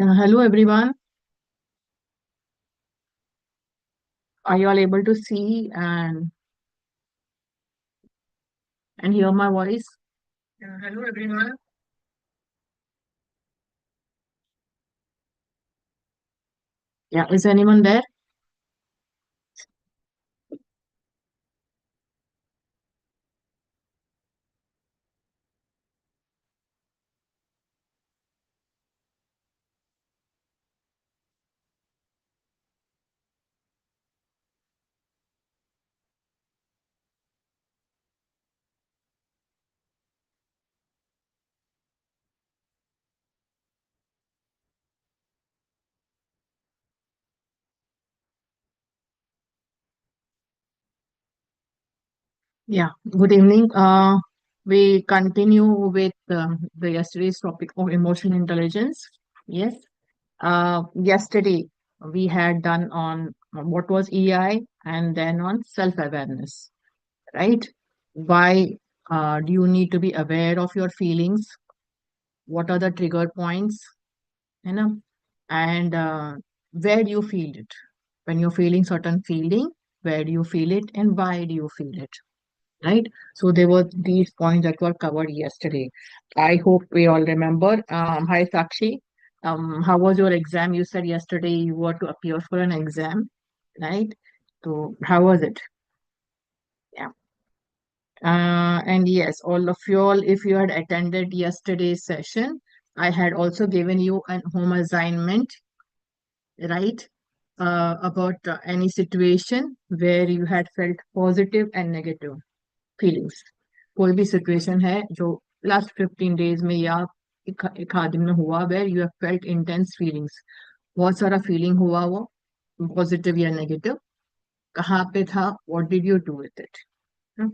Hello everyone. Are you all able to see and hear my voice? Hello everyone. Yeah, is anyone there? Yeah. Good evening. We continue with the yesterday's topic of emotional intelligence. Yes. Yesterday we had done on what was EI and then on self-awareness, right? Why do you need to be aware of your feelings? What are the trigger points? You know, and where do you feel it when you're feeling certain feeling? Where do you feel it and why do you feel it, right? So there were these points that were covered yesterday. I hope we all remember. Hi Sakshi, how was your exam? You said yesterday you were to appear for an exam, right? So how was it? Yeah. And yes, all of you all, if you had attended yesterday's session, I had also given you an home assignment, right? About any situation where you had felt positive and negative feelings. कोई भी situation है जो last 15 days में या एक आध दिन में हुआ where you have felt intense feelings. बहुत सारा feeling हुआ वो positive या negative. कहाँ पे था? What did you do with it? Hmm?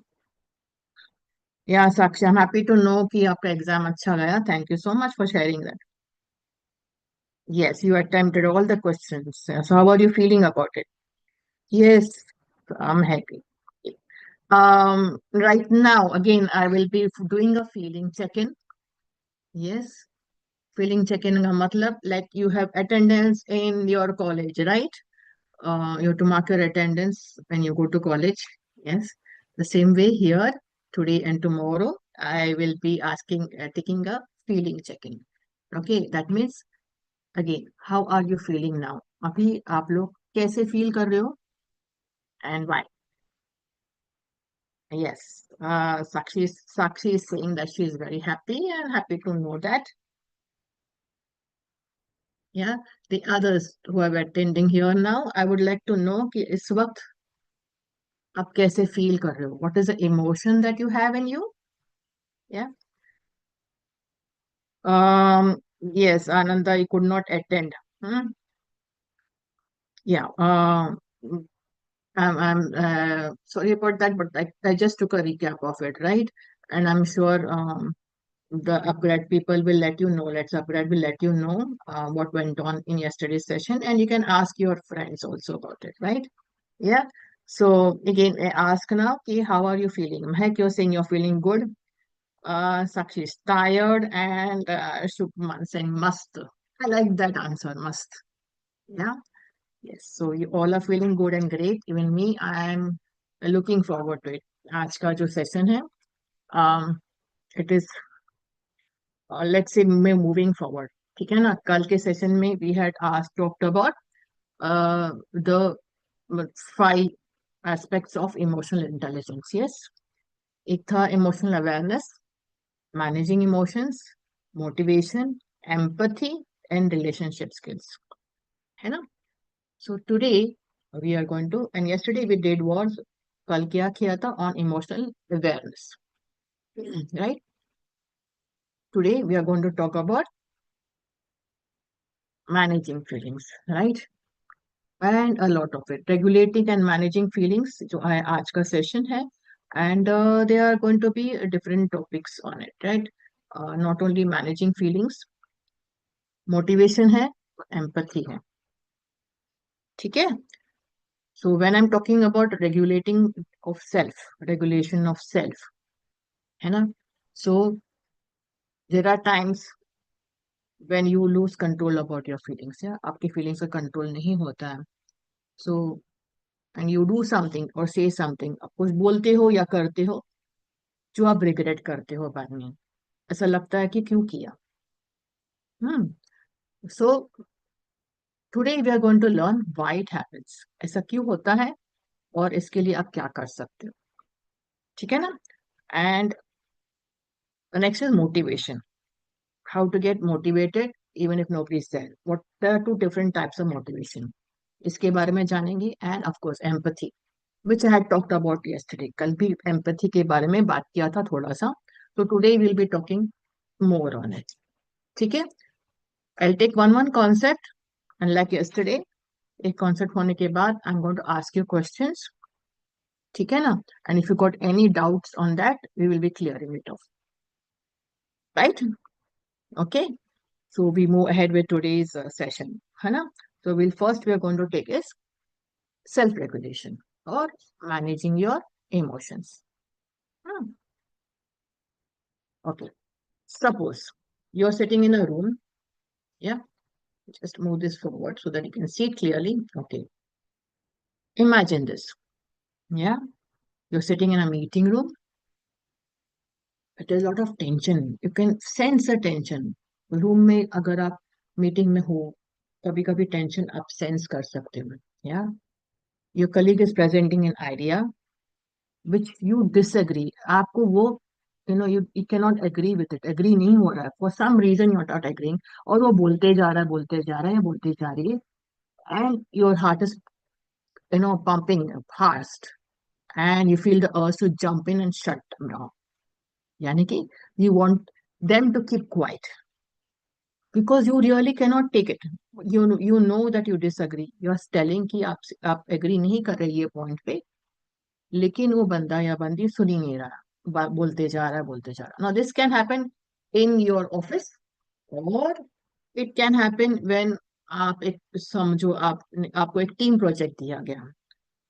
Yeah, Sakshi, I'm happy to know कि आपका exam अच्छा गया. Thank you so much for sharing that. Yes, you attempted all the questions. So how are you feeling about it? Yes, I'm happy. Right now, again, I will be doing a feeling check-in. Yes, feeling check-in का मतलब like you have attendance in your college, right? You have to mark your attendance when you go to college. Yes, the same way here, today and tomorrow, I will be taking a feeling check-in. Okay, that means again, how are you feeling now? अभी आप लोग कैसे feel कर रहे हो and why? Yes, Sakshi is saying that she is very happy and happy to know that. Yeah, the others who are attending here now, I would like to know कि इस वक्त आप कैसे feel कर रहे हो? What is the emotion that you have in you? Yeah. Yes, Ananda, you could not attend. Hmm? Yeah. I'm sorry about that, but I just took a recap of it, right? And I'm sure the upgrade people will let you know. Let's upgrade will let you know what went on in yesterday's session, and you can ask your friends also about it, right? Yeah. So again, I ask now, कि how are you feeling? Mehak, you're saying you're feeling good. Sakshi is tired, and Shubman saying must. I like that answer, must. Yeah. Yes. So you all are feeling good and great. Even me, I am looking forward to it. आज का जो session है, it is let's say moving forward. ठीक है ना? कल के session में we had asked talked about the five aspects of emotional intelligence. Yes. एक था emotional awareness, managing emotions, motivation, empathy, and relationship skills. है ना? So today we are going to, and yesterday we did was कल क्या किया था on emotional awareness, right? Today we are going to talk about managing feelings, right? And a lot of it, regulating and managing feelings, जो आज का session है, and there are going to be different topics on it, right? Not only managing feelings, motivation है, empathy है, ठीक है? So when I'm talking about regulating of self, regulation of self, है ना? So there are times when you lose control about your feelings, या आपकी feelings का control नहीं होता है, so and you do something or say something, आप कुछ बोलते हो या करते हो जो आप regret करते हो बाद में, ऐसा लगता है कि क्यों किया. So today we are going to learn why it happens, ऐसा क्यों होता है और इसके लिए आप क्या कर सकते हो, ठीक है ना. And the next is motivation. How to get motivated even if nobody is there. What there are two different types of motivation. इसके बारे में जानेंगे. And of course empathy, which I had talked about yesterday. कल भी empathy के बारे में बात किया था थोड़ा सा. So today we'll be talking more on it. ठीक है. I'll take one concept, and like yesterday, एक concept होने के बाद I'm going to ask you questions. ठीक है ना. And if you got any doubts on that, we will be clearing it off. Right? Okay. So we move ahead with today's session, है ना. So we are going to take is self-regulation or managing your emotions. Hmm. Okay. Suppose you're sitting in a room. Yeah. Just move this forward so that you can see it clearly. Okay. Imagine this. Yeah. You're sitting in a meeting room. There's a lot of tension. You can sense a tension. Room में अगर आप meeting में हो, कभी कभी tension आप sense कर सकते हो. Yeah. Your colleague is presenting an idea which you disagree. आपको वो you cannot agree with it. Agree नहीं हो रहा है. For some reason you're not agreeing. और वो बोलते जा रहा है, बोलते जा रहा है, बोलते जा रही है. And your heart is pumping fast. And you feel the urge to jump in and shut them down. यानी कि you want them to keep quiet. Because you really cannot take it. You know that you disagree. You're telling कि आप agree नहीं कर रहे ये point पे, लेकिन वो बंदा या बंदी सुन ही नहीं रहा, बोलते जा रहा है, बोलते जा रहा. Now this can happen in your office, or it can happen when आप एक समझो आपको एक टीम प्रोजेक्ट दिया गया,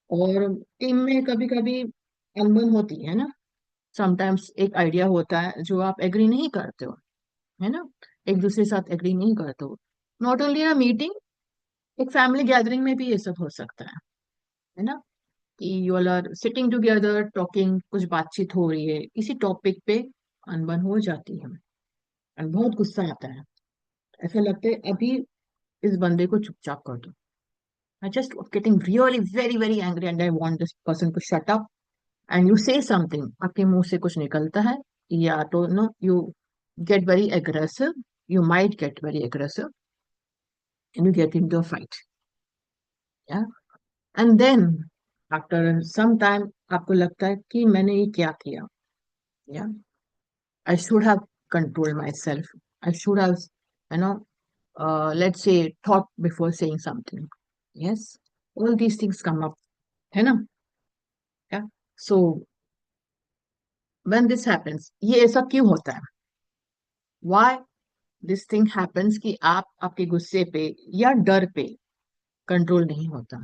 और टीम में कभी कभी अनबन होती है ना. समटाइम्स एक आइडिया होता है जो आप एग्री नहीं करते हो, है ना. एक दूसरे के साथ एग्री नहीं करते हो. नॉट ओनली अ मीटिंग, एक फैमिली गैदरिंग में भी ये सब हो सकता है ना. कि you all are sitting together talking, कुछ बातचीत हो रही है, किसी टॉपिक पे अनबन हो जाती है और बहुत गुस्सा आता है. ऐसा लगता है अभी इस बंदे को चुपचाप कर दो. I just getting really very very angry and I want this person to shut up. And you say something, आपके मुंह से कुछ निकलता है, या तो no you get very aggressive. You might get very aggressive and you get into a fight. Yeah. And then after some time आपको लगता है कि मैंने ये क्या किया. Yeah. I should have controlled myself. I should have, you know, let's say, thought before saying something. Yes. All these things come up. है ना. Yeah. So when this happens, ये ऐसा क्यों होता है? Why this thing happens कि आप आपके गुस्से पे या डर पे कंट्रोल नहीं होता.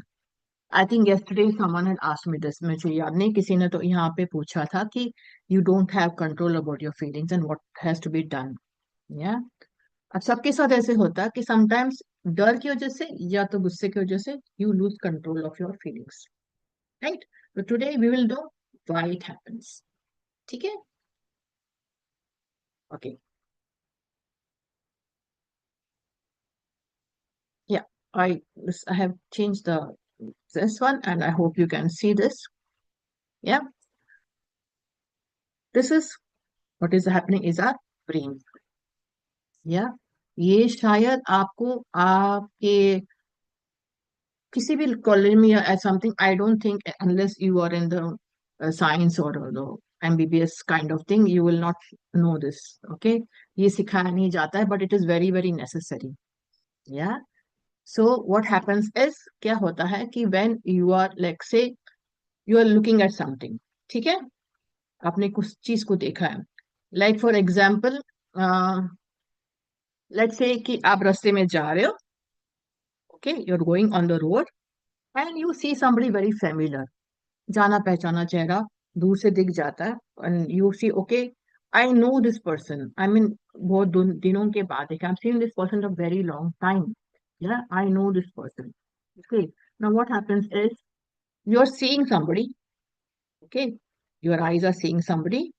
I think yesterday someone had asked me this. मुझे याद नहीं, किसी ने तो यहाँ पे पूछा था कि you don't have control about your feelings and what has to be done. Yeah. अब सबके साथ ऐसे होता है कि समटाइम्स डर की वजह से या तो गुस्से की वजह से you lose control of your feelings. Right? So today we will know why it happens. ठीक है? Okay. Yeah. I have changed this one, and I hope you can see this. Yeah. This is what is happening is our brain. या ये शायद आपको आपके किसी भी college में या something, I don't think unless you are in the science or the MBBS kind of thing, you will not know this. Okay. ये सिखाया नहीं जाता है, but it is very very necessary. Yeah so what happens is, क्या होता है कि when you are like say you are looking at something. ठीक है. आपने कुछ चीज को देखा है, like for example let's say कि आप रास्ते में जा रहे हो. Okay, you're going on the road and you see somebody very familiar. जाना पहचाना चेहरा दूर से दिख जाता है. And you see, okay, I know this person. I mean, बहुत दिनों के बाद I'm seeing this person a very long time. Yeah, I know this person. Okay. Now what happens is you're seeing somebody. Okay. Your eyes are seeing somebody.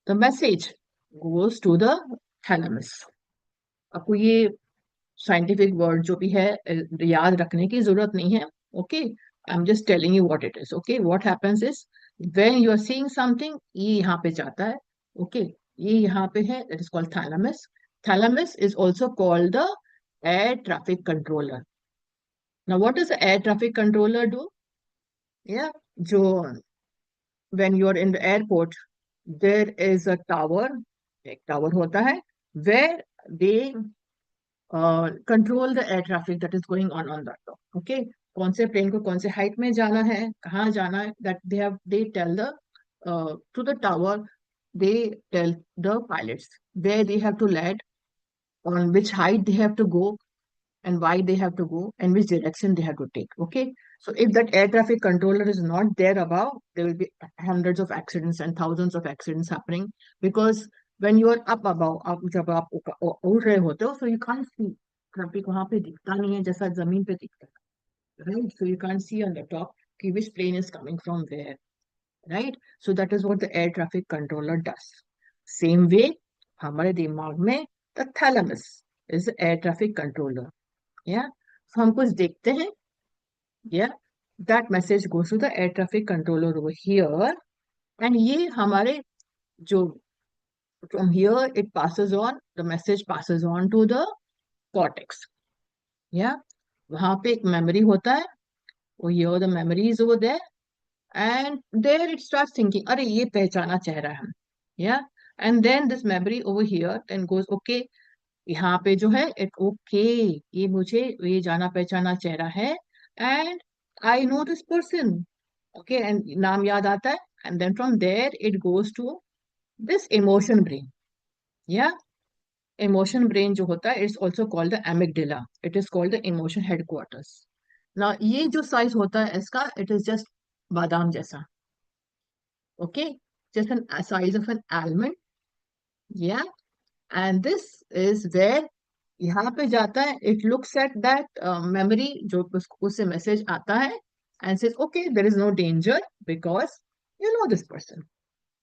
The message goes to the thalamus. आपको ये scientific word जो भी है याद रखने की जरूरत नहीं है. Okay, I am just telling you what it is. Okay, what happens is when you are seeing something, ये यहाँ पे जाता है. ओके, ये यहाँ पे है, that is called thalamus. Thalamus is also called the air traffic controller. Now what does the air traffic controller do? या जो when you are in the airport, there is a tower, एक tower होता है, where they control the air traffic that is going on that top. Okay, कौन से plane को कौन से हाइट में जाना है, कहाँ जाना है, that they tell the to the tower. They tell the pilots where they have to land, on which height they have to go, and why they have to go, and which direction they have to take. Okay, so if that air traffic controller is not there above, there will be hundreds of accidents and thousands of accidents happening, because when you are up above, आप जब आप उड़ रहे होते हो, so you can't see. Traffic वहां पे दिखता नहीं है जैसा जमीन पे दिखता है, right? So you can't see on the top कि which plane is coming from where, right? So that is what the air traffic controller does. Same way, हमारे दिमाग में the thalamus is the air traffic controller. Yeah, so हम कुछ देखते हैं. Yeah, that message goes to the air traffic controller over here, and ये हमारे जो from here it passes on, the message passes on to the cortex. Yeah, वहां पे एक memory होता है. Oh, here the memory is over there, and there it starts thinking, अरे ये पहचाना चेहरा है हम. Yeah, and then this memory over here then goes, okay, यहाँ पे जो है it okay, ये मुझे ये जाना पहचाना चेहरा है, and I know this person. Okay, and नाम याद आता है, and then from there it goes to this emotion brain. Yeah, emotion brain जो होता है, it's also called the amygdala. It is called the emotion headquarters. Now ये जो size होता है इसका, it is just बादाम जैसा. Okay, just an a size of an almond. Yeah, and this is where यहाँ पे जाता है. It looks at that memory जो उससे message आता है, and says, okay, there is no danger because you know this person.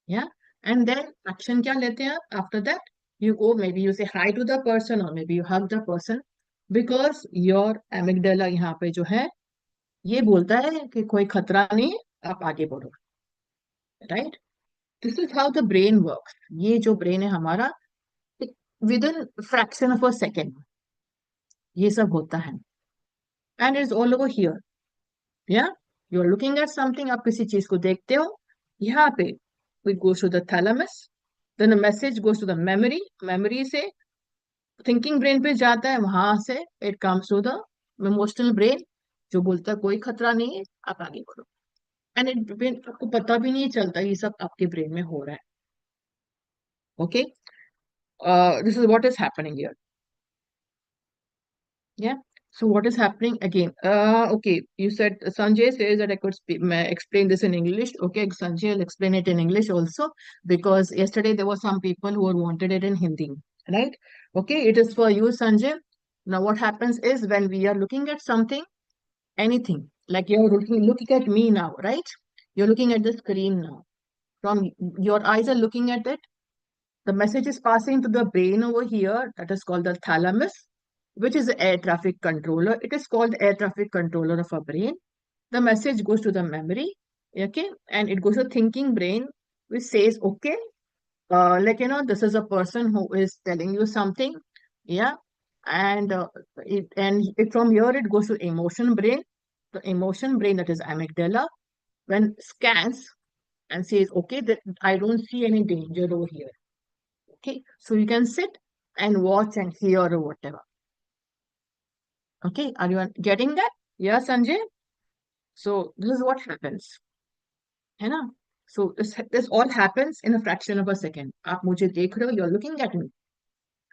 Yeah, and then action क्या लेते हैं आप after that? You go, maybe you say hi to the person, or maybe you hug the person, because your amygdala यहाँ पे जो है ये बोलता है कि कोई खतरा नहीं है, आप आगे बढ़ो. Right? This is how the brain works. ये जो brain है हमारा, within fraction of a second ये सब होता है, and it's all over here. Yeah, you are looking at something, आप किसी चीज को देखते हो, यहाँ पे it goes to the thalamus, then the message goes to the memory, memory से thinking brain पे जाता है, वहां से it comes to the emotional brain जो बोलता है कोई खतरा नहीं है, आप आगे बढ़ो. And it आपको पता भी नहीं चलता ये सब आपके ब्रेन में हो रहा है. Okay, this is what is happening here. Yeah. So what is happening again? Okay, you said Sanjay says that I could explain this in English. Okay, Sanjay will explain it in English also, because yesterday there were some people who wanted it in Hindi, right? Okay, it is for you, Sanjay. Now what happens is when we are looking at something, anything, like you're looking at me now, right? You're looking at the screen now. From your eyes are looking at it, the message is passing to the brain over here, that is called the thalamus, which is the air traffic controller. It is called the air traffic controller of our brain. The message goes to the memory, okay, and it goes to thinking brain, which says, okay, like this is a person who is telling you something, yeah, and from here it goes to emotion brain. The emotion brain, that is amygdala, when scans and says, okay, that I don't see any danger over here. Okay, so you can sit and watch and hear or whatever. Okay, are you getting that? Yeah, Sanjay? So this is what happens. है ना? So this all happens in a fraction of a second. आप मुझे देख रहे हो, you're looking at me,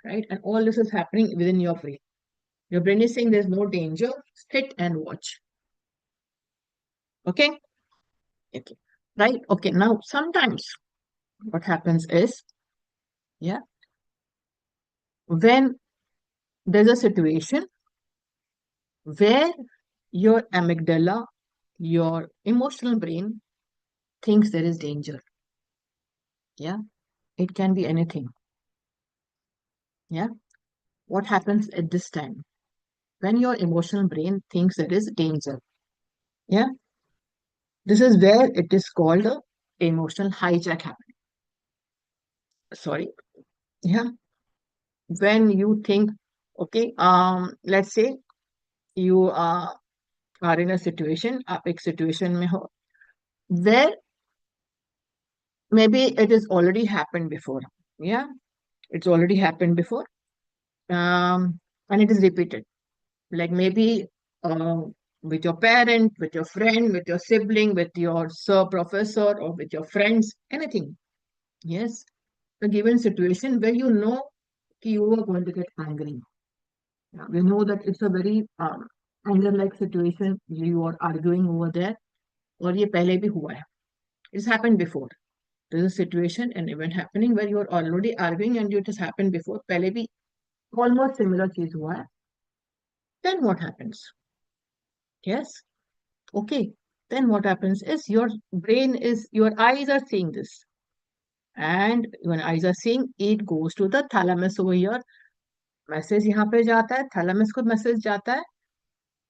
right? And all this is happening within your brain. Your brain is saying there's no danger, sit and watch. Okay? Okay. Right? Okay, now sometimes what happens is Yeah. When there's a situation where your amygdala, your emotional brain thinks there is danger. Yeah. It can be anything. Yeah. What happens at this time? When your emotional brain thinks there is danger. Yeah. This is where it is called a emotional hijack happening. Sorry. Yeah. When you think, okay, let's say you are in a situation, आप एक situation में हो, where maybe it is already happened before. Yeah. It's already happened before. And it is repeated. Like maybe uh, with your parent, with your friend, with your sibling, with your sir professor, or with your friends, anything. Yes, a given situation where you know कि you are going to get angry. Yeah, we know that it's a very anger-like situation. You are arguing over there, और ये पहले भी हुआ है. It's happened before. There's a situation, an event happening where you are already arguing and it has happened before. पहले भी almost similar चीज हुआ है. Then what happens? Yes. Okay, then what happens is your eyes are seeing this. And when eyes are seeing, it goes to the thalamus over here. Message यहाँ पे जाता है, thalamus को message जाता है.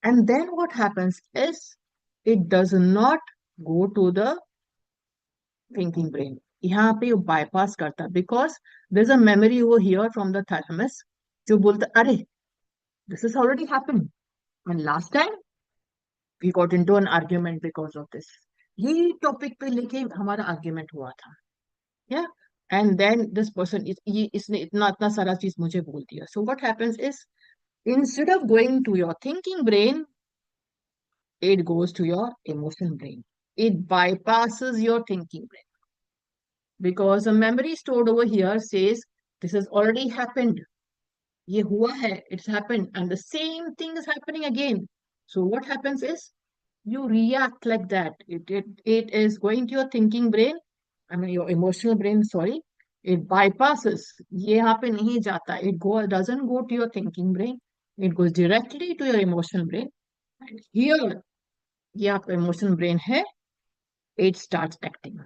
And then what happens is, it does not go to the thinking brain. यहाँ पे वो bypass करता है because there's a memory over here from the thalamus जो बोलता है, अरे, this has already happened. And last time we got into an argument because of this. ये टॉपिक पे लेके हमारा आर्ग्यूमेंट हुआ था. Yeah. And then this person इसने इतना इतना सारा चीज मुझे बोल दिया. So what happens is, instead of going to your thinking brain, it goes to your emotional brain. It bypasses your thinking brain because a memory stored over here says this has already happened. ये हुआ है, it's happened, and the same thing is happening again. So what happens is, you react like that. It is going to your thinking brain, I mean your emotional brain, sorry. It bypasses. ये यहाँ पे नहीं जाता. Doesn't go to your thinking brain. It goes directly to your emotional brain. And here, ये आपका emotional brain है. It starts acting.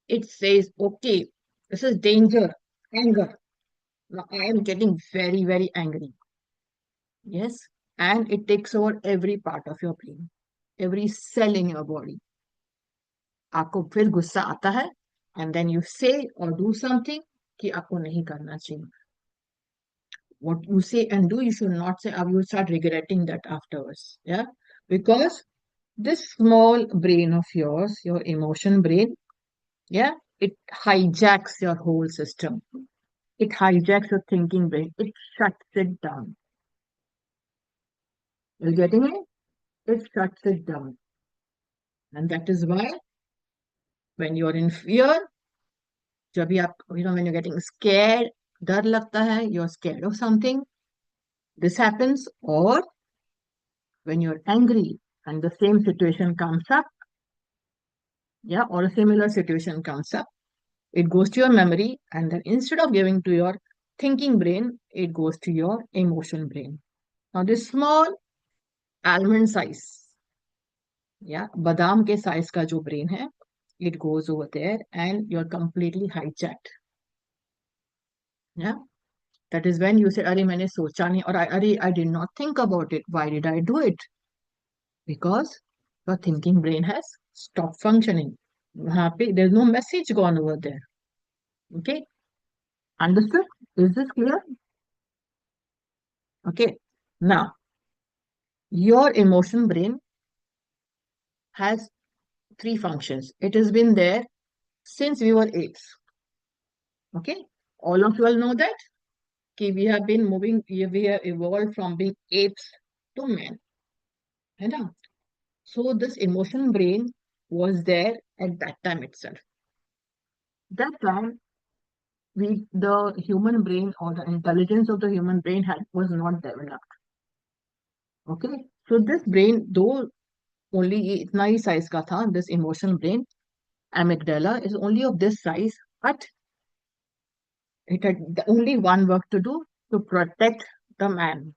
It says, okay, this is danger, anger. Now I am getting very, very angry. Yes. And it takes over every part of your brain, every cell in your body. आपको फिर गुस्सा आता है, and then you say or do something कि आपको नहीं करना चाहिए. What you say and do, you should not say. You will start regretting that afterwards. Yeah, because this small brain of yours, your emotion brain, yeah, it hijacks your whole system. It hijacks your thinking brain. It shuts it down. You're getting it? It shuts it down. And that is why when you're in fear, जब भी आप, when you're getting scared, डर लगता है, you're scared of something, this happens. Or when you're angry and the same situation comes up, yeah, or a similar situation comes up, it goes to your memory, and then instead of giving to your thinking brain, it goes to your emotion brain. Now this small almond size, yeah, badam ke size ka jo brain hai, it goes over there and you're completely hijacked. Yeah. That is when you say, "Arey, मैंने सोचा नहीं," or I did not think about it. Why did I do it? Because your thinking brain has stopped functioning. वहाँ पे there's no message gone over there. Okay, understood? Is this clear? Okay. Now, your emotion brain has three functions. It has been there since we were apes. Okay, all of you all know that. Okay, we have been moving. We have evolved from being apes to men. है ना? So this emotion brain was there at that time itself. That time, the human brain or the intelligence of the human brain was not developed. Okay, so this brain, though only इतना ही size का था, this emotion brain, amygdala is only of this size, but It had only one work to do, to protect the man.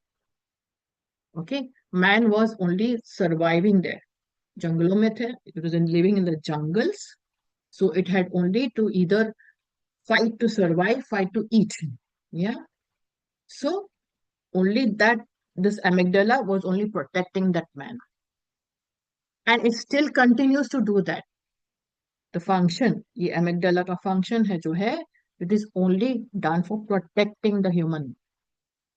Okay, man was only surviving there. जंगलों में थे. It was living in the jungles. So it had only to either fight to survive, fight to eat. Yeah. So only that, this amygdala was only protecting that man. And it still continues to do that. The function, ये amygdala का function है जो है, it is only done for protecting the human.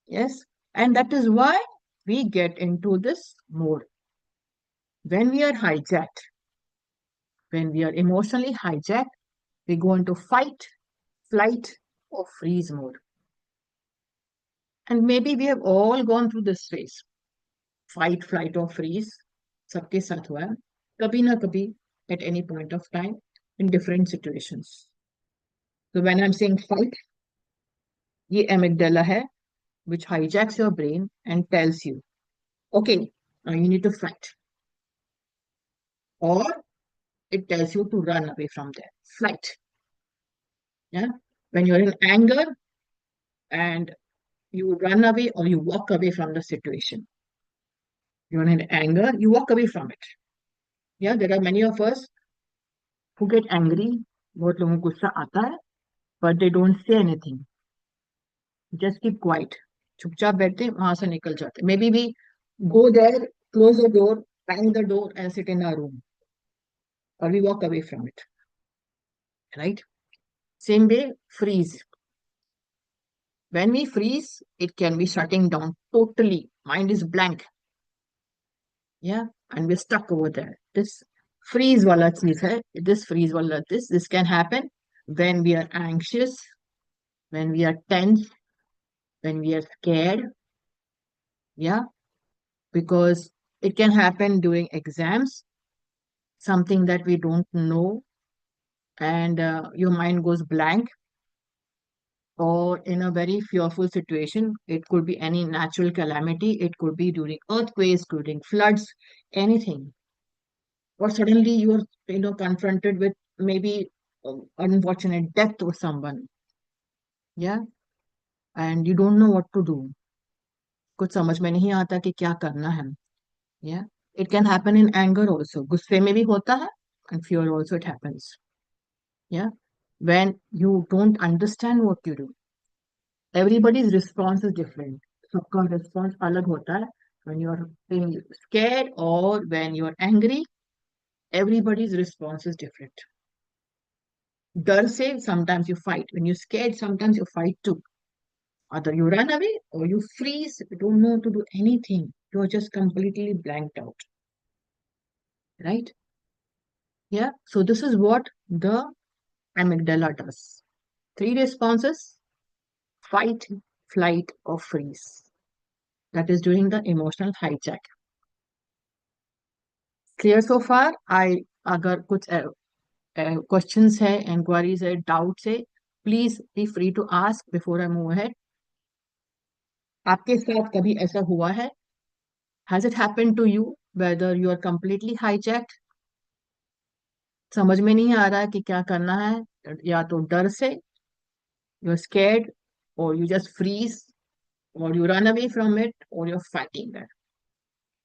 Yes. And that is why we get into this mode. When we are hijacked, when we are emotionally hijacked, we go into fight, flight, or freeze mode. And maybe we have all gone through this phase. Fight, flight, or freeze. सबके साथ हुआ है. कभी ना कभी, at any point of time, in different situations. So when I'm saying fight, ये amygdala है, which hijacks your brain and tells you, okay, now you need to fight. Or it tells you to run away from there. Flight. Yeah. When you're in anger and you run away or you walk away from the situation. You're in anger, you walk away from it. Yeah, there are many of us who get angry. बहुत लोगों को गुस्सा आता है, but they don't say anything. Just keep quiet. चुपचाप बैठते हैं, वहां से निकल जाते. Maybe we go there, close the door, bang the door, and sit in our room, or we walk away from it. Right? Same way, freeze. When we freeze, it can be shutting down totally. Mind is blank. Yeah, and we're stuck over there. This freeze wala cheez hai. This freeze wala this can happen when we are anxious, when we are tense, when we are scared. Yeah, because it can happen during exams, something that we don't know, and your mind goes blank, or in a very fearful situation. It could be any natural calamity, it could be during earthquakes, during floods, anything. Or suddenly you are, confronted with maybe unfortunate death of someone. Yeah, and you don't know what to do. कुछ समझ में नहीं आता कि क्या करना है. Yeah, it can happen in anger also. गुस्से में भी होता है, and fear also it happens. Yeah, when you don't understand what you do, everybody's response is different. सबका response अलग होता है. When you are feeling scared or when you are angry, everybody's response is different. डर से sometimes you fight. When you're scared, sometimes you fight too. Either you run away or you freeze, you don't know to do anything. You're just completely blanked out. Right? Yeah. So this is what the amygdala does. Three responses: fight, flight, or freeze. That is during the emotional hijack. Clear so far? I अगर कुछ questions है, inquiries है, doubts है, please be free to ask before I move ahead. आपके साथ कभी ऐसा हुआ है? Has it happened to you, whether you are completely hijacked? समझ में नहीं आ रहा है कि क्या करना है, या तो डर से you're scared, or you just freeze, or you run away from it, or you're fighting that.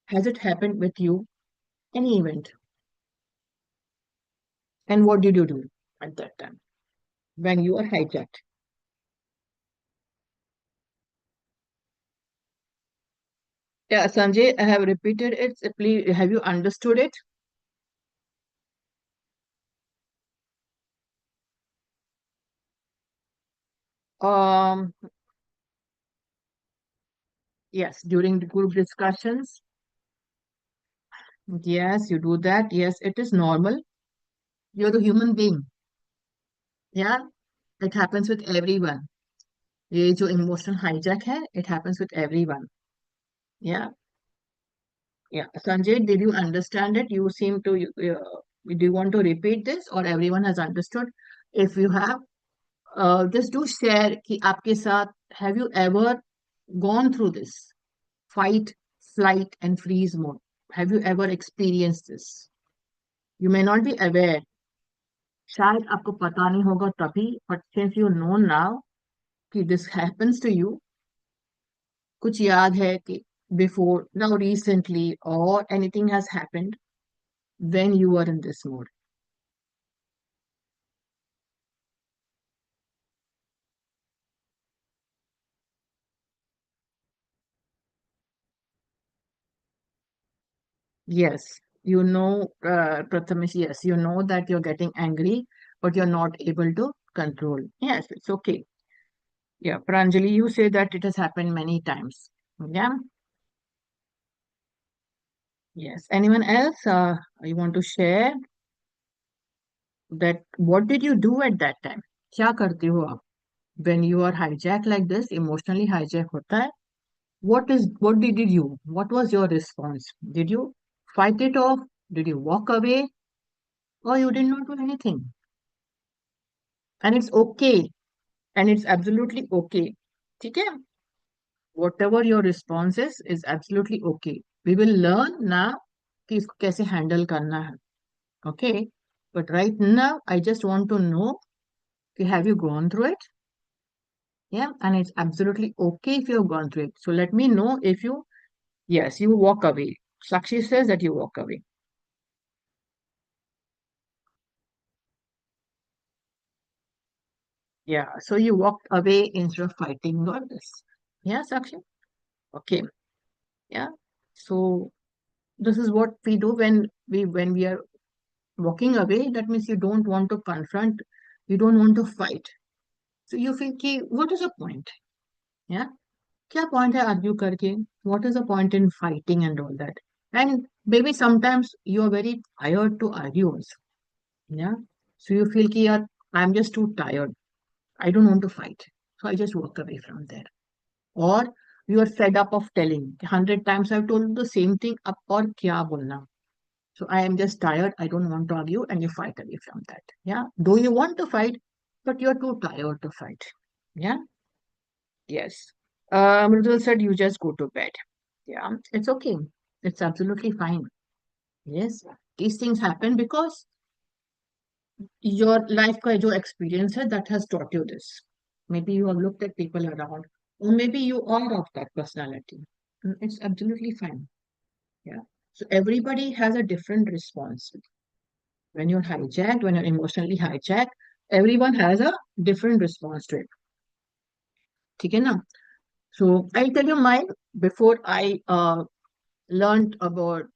Has it happened with you? Any event? And what did you do at that time when you are hijacked? Yeah, Sanjay, I have repeated it. So please, have you understood it? Um, yes, during the group discussions. Yes, you do that. Yes, it is normal. You're the human being. Yeah, it happens with everyone. ये जो emotional hijack है, it happens with everyone. Yeah, yeah. Sanjay, did you understand it? You seem to, do you want to repeat this, or everyone has understood? If you have, just do share कि आपके साथ, have you ever gone through this fight, flight, and freeze mode? Have you ever experienced this? You may not be aware. शायद आपको पता नहीं होगा तभी, but since you know now, कि this happens to you, कुछ याद है कि before, now recently, or anything has happened when you are in this mode? Yes, Prathamesh, yes, you know that you're getting angry, but you're not able to control. Yes, it's okay. Yeah, Pranjali, you say that it has happened many times. Yeah, yes. Anyone else? You want to share that? What did you do at that time? क्या करते हो आप? When you are hijacked like this, emotionally hijack होता है. What did you do? What was your response? Did you fight it off? Did you walk away? Or you did not do anything? And it's okay. And it's absolutely okay. ठीक है? Whatever your response is absolutely okay. We will learn now कि इसको कैसे handle करना है. Okay? But right now, I just want to know, have you gone through it? Yeah, and it's absolutely okay if you've gone through it. So let me know if you, yes, you walk away. Sakshi says that you walk away. Yeah, so you walked away instead of fighting all this. Yeah, Sakshi? Okay. Yeah. So this is what we do when we are walking away. That means you don't want to confront, you don't want to fight. So you feel कि what is the point? Yeah. क्या point है argue करके? What is the point in fighting and all that? And maybe sometimes you are very tired to argue also. Yeah. So you feel कि यार, I'm just too tired. I don't want to fight. So I just walk away from there. Or you are fed up of telling. 100 times I've told you the same thing. अब और क्या बोलना? So I am just tired. I don't want to argue, and you fight away from that. Yeah. Though you want to fight, but you're too tired to fight. Yeah. Yes. Mridul said you just go to bed. Yeah. It's okay. It's absolutely fine. Yes. These things happen because your life का जो experience है that has taught you this. Maybe you have looked at people around, or maybe you are of that personality. It's absolutely fine. Yeah. So everybody has a different response. When you're hijacked, when you're emotionally hijacked, everyone has a different response to it. ठीक है ना? So I'll tell you mine before I learned about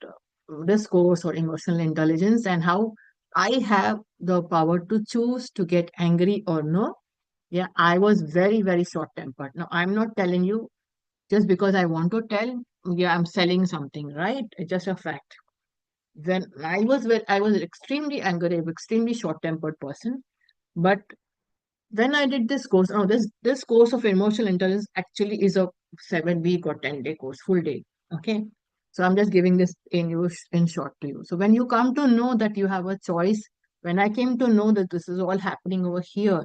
this course or emotional intelligence and how I have the power to choose to get angry or no. Yeah, I was very, very short tempered. Now, I'm not telling you just because I want to tell, yeah, I'm selling something, right? It's just a fact. When I was extremely angry, extremely short tempered person. But when I did this course, oh, this course of emotional intelligence actually is a 7 week or 10 day course, full day. Okay. So I'm just giving this in short to you. So when you come to know that you have a choice, when I came to know that this is all happening over here,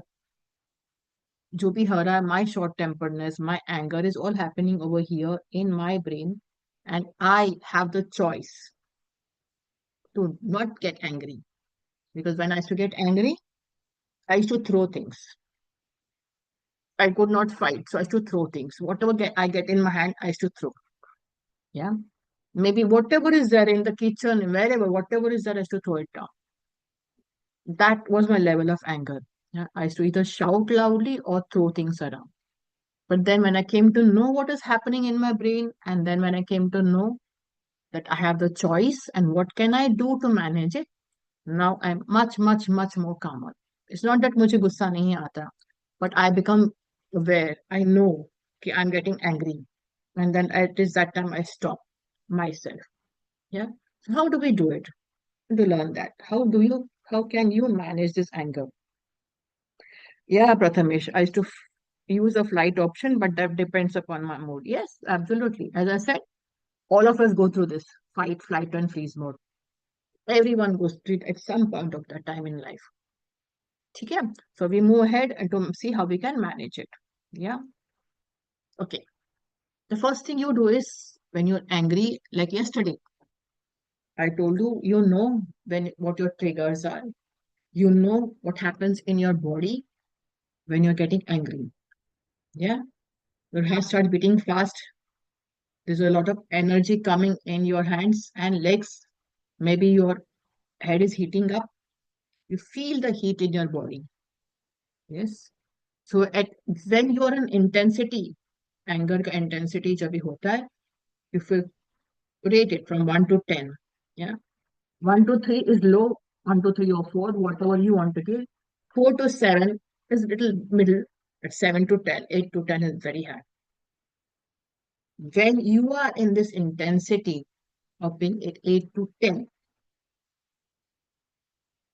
जो भी हो रहा है, my short temperedness, my anger is all happening over here in my brain, and I have the choice to not get angry. Because when I used to get angry, I used to throw things. I could not fight, so I used to throw things. Whatever I get in my hand, I used to throw. Yeah. Maybe whatever is there in the kitchen, wherever, whatever is there, I used to throw it down. That was my level of anger. Yeah. I used to either shout loudly or throw things around. But then when I came to know what is happening in my brain, and then when I came to know that I have the choice and what can I do to manage it, now I'm much, much, much more calmer. It's not that मुझे गुस्सा नहीं आता, but I become aware. I know कि I'm getting angry. And then it is that time I stop myself. Yeah. So how do we do it? To learn that. How can you manage this anger? Yeah, Prathamesh, I used to use a flight option, but that depends upon my mood. Yes, absolutely. As I said, all of us go through this fight, flight, and freeze mode. Everyone goes through it at some point of the time in life. Okay, so we move ahead and to see how we can manage it. Yeah. Okay. The first thing you do is when you're angry, like yesterday, I told you, you know what your triggers are. You know what happens in your body when you're getting angry. Yeah, your heart starts beating fast. There's a lot of energy coming in your hands and legs. Maybe your head is heating up. You feel the heat in your body. Yes. So at when you are in intensity, anger का intensity जब भी होता है, you feel rate it from 1 to 10. Yeah. 1 to 3 is low, 1 to 3 or 4, whatever you want to give. 4 to 7 is little middle, but 7 to 10, 8 to 10 is very high. When you are in this intensity of being at 8 to 10,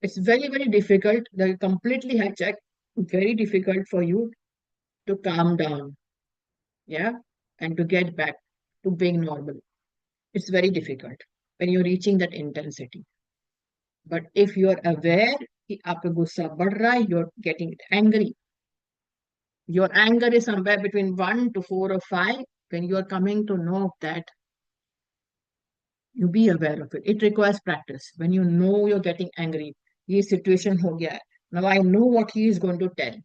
it's very, very difficult. They're completely hijack, very difficult for you to calm down, yeah, and to get back to being normal. It's very difficult when you're reaching that intensity. But if you're aware कि आपका गुस्सा बढ़ रहा है, you're getting angry. Your anger is somewhere between 1 to 4 or 5. When you are coming to know that, you be aware of it. It requires practice. When you know you're getting angry, ये situation हो गया है. Now I know what he is going to tell.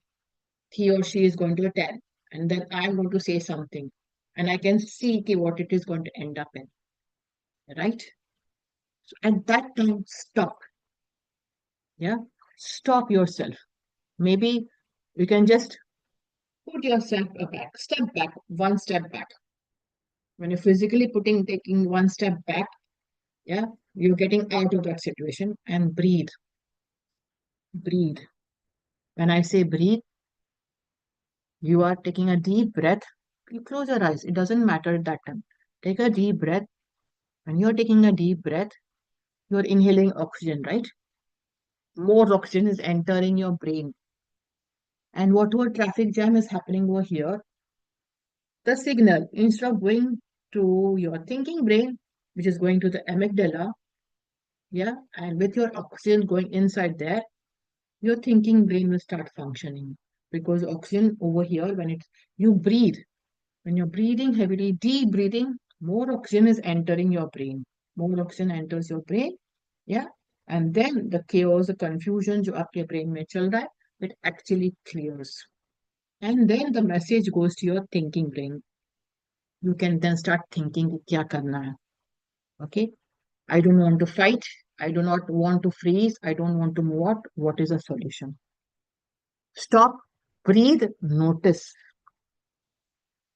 He or she is going to tell. And then I'm going to say something. And I can see कि what it is going to end up in. Right? So at that time, stop. Yeah? Stop yourself. Maybe you can just put yourself back, step back, one step back. When you're physically taking one step back, yeah, you're getting out of that situation and breathe, breathe. When I say breathe, you are taking a deep breath. You close your eyes. It doesn't matter at that time. Take a deep breath. When you're taking a deep breath, you're inhaling oxygen, right? More oxygen is entering your brain. And whatever traffic jam is happening over here, the signal, instead of going to your thinking brain, which is going to the amygdala, yeah, and with your oxygen going inside there, your thinking brain will start functioning because oxygen over here, when it's you breathe, when you're breathing heavily, deep breathing, more oxygen is entering your brain. More oxygen enters your brain, yeah, and then the chaos, the confusion जो आपके brain में चल रहा है, it actually clears. And then the message goes to your thinking brain. You can then start thinking कि क्या करना है. Okay, I don't want to fight. I do not want to freeze. I don't want to move out. What is a solution? Stop, breathe, notice.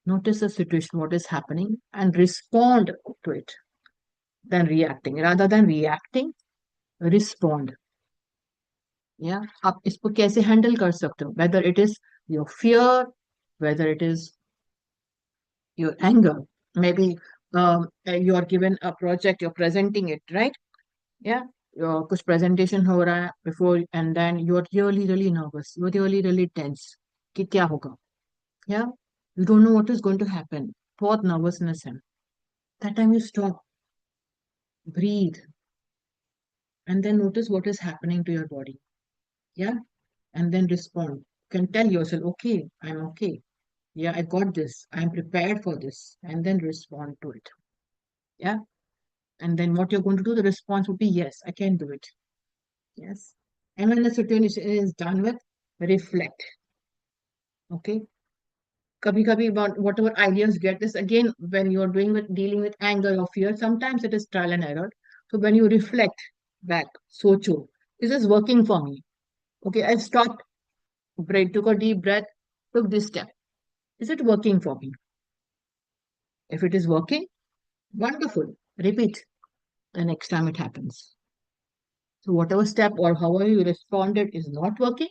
Notice the situation, what is happening, and respond to it. Than reacting. Rather than reacting, respond. Yeah. आप इसको कैसे handle कर सकते हो? Whether it is your fear, whether it is your anger. Maybe you are given a project, you're presenting it, right? Yeah. कुछ presentation हो रहा है before, and then you're really, really nervous. You're really, really tense. कि क्या होगा? Yeah. You don't know what is going to happen. बहुत nervousness है. That time you stop, breathe, and then notice what is happening to your body. Yeah. And then respond. You can tell yourself, okay, I'm okay. Yeah, I got this. I'm prepared for this. And then respond to it. Yeah. And then what you're going to do, the response would be, yes, I can do it. Yes. And when the situation is done with, reflect. Okay. Kabhi kabhi about whatever ideas get this again when you're doing with dealing with anger or fear, sometimes it is trial and error. So when you reflect back, socho, is this working for me? Okay, I stopped, took a deep breath, took this step. Is it working for me? If it is working, wonderful. Repeat the next time it happens. So whatever step or however you responded is not working,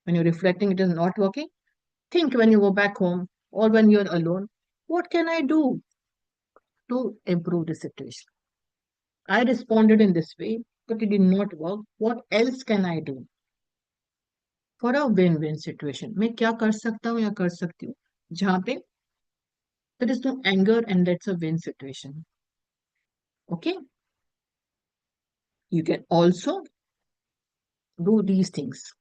when you're reflecting it is not working, think when you go back home or when you're alone, what can I do to improve the situation? I responded in this way, but it did not work. What else can I do for a win-win situation? मैं क्या कर सकता हूँ या कर सकती हूँ जहाँ पे there is no anger and that's a win situation. Okay, you can also do these things.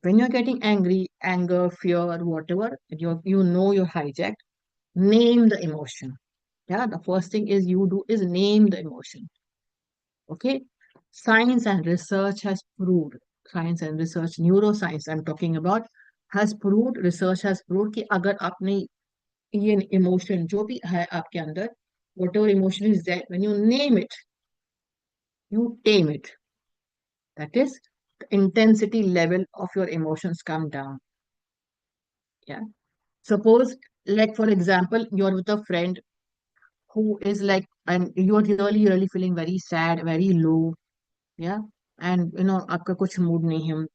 When you're getting angry, anger, fear, whatever, you know you're hijacked, name the emotion. Yeah, the first thing is you do is name the emotion. Okay, science and research has proved, science and research, neuroscience, I'm talking about, has proved, research has proved कि अगर आपने ये emotion जो भी है आपके अंदर, whatever emotion is there, when you name it, you tame it. That is, the intensity level of your emotions come down. Yeah. Suppose, like for example, you're with a friend who is like, and you're really, really feeling very sad, very low. Yeah. And आपका कुछ mood नहीं है.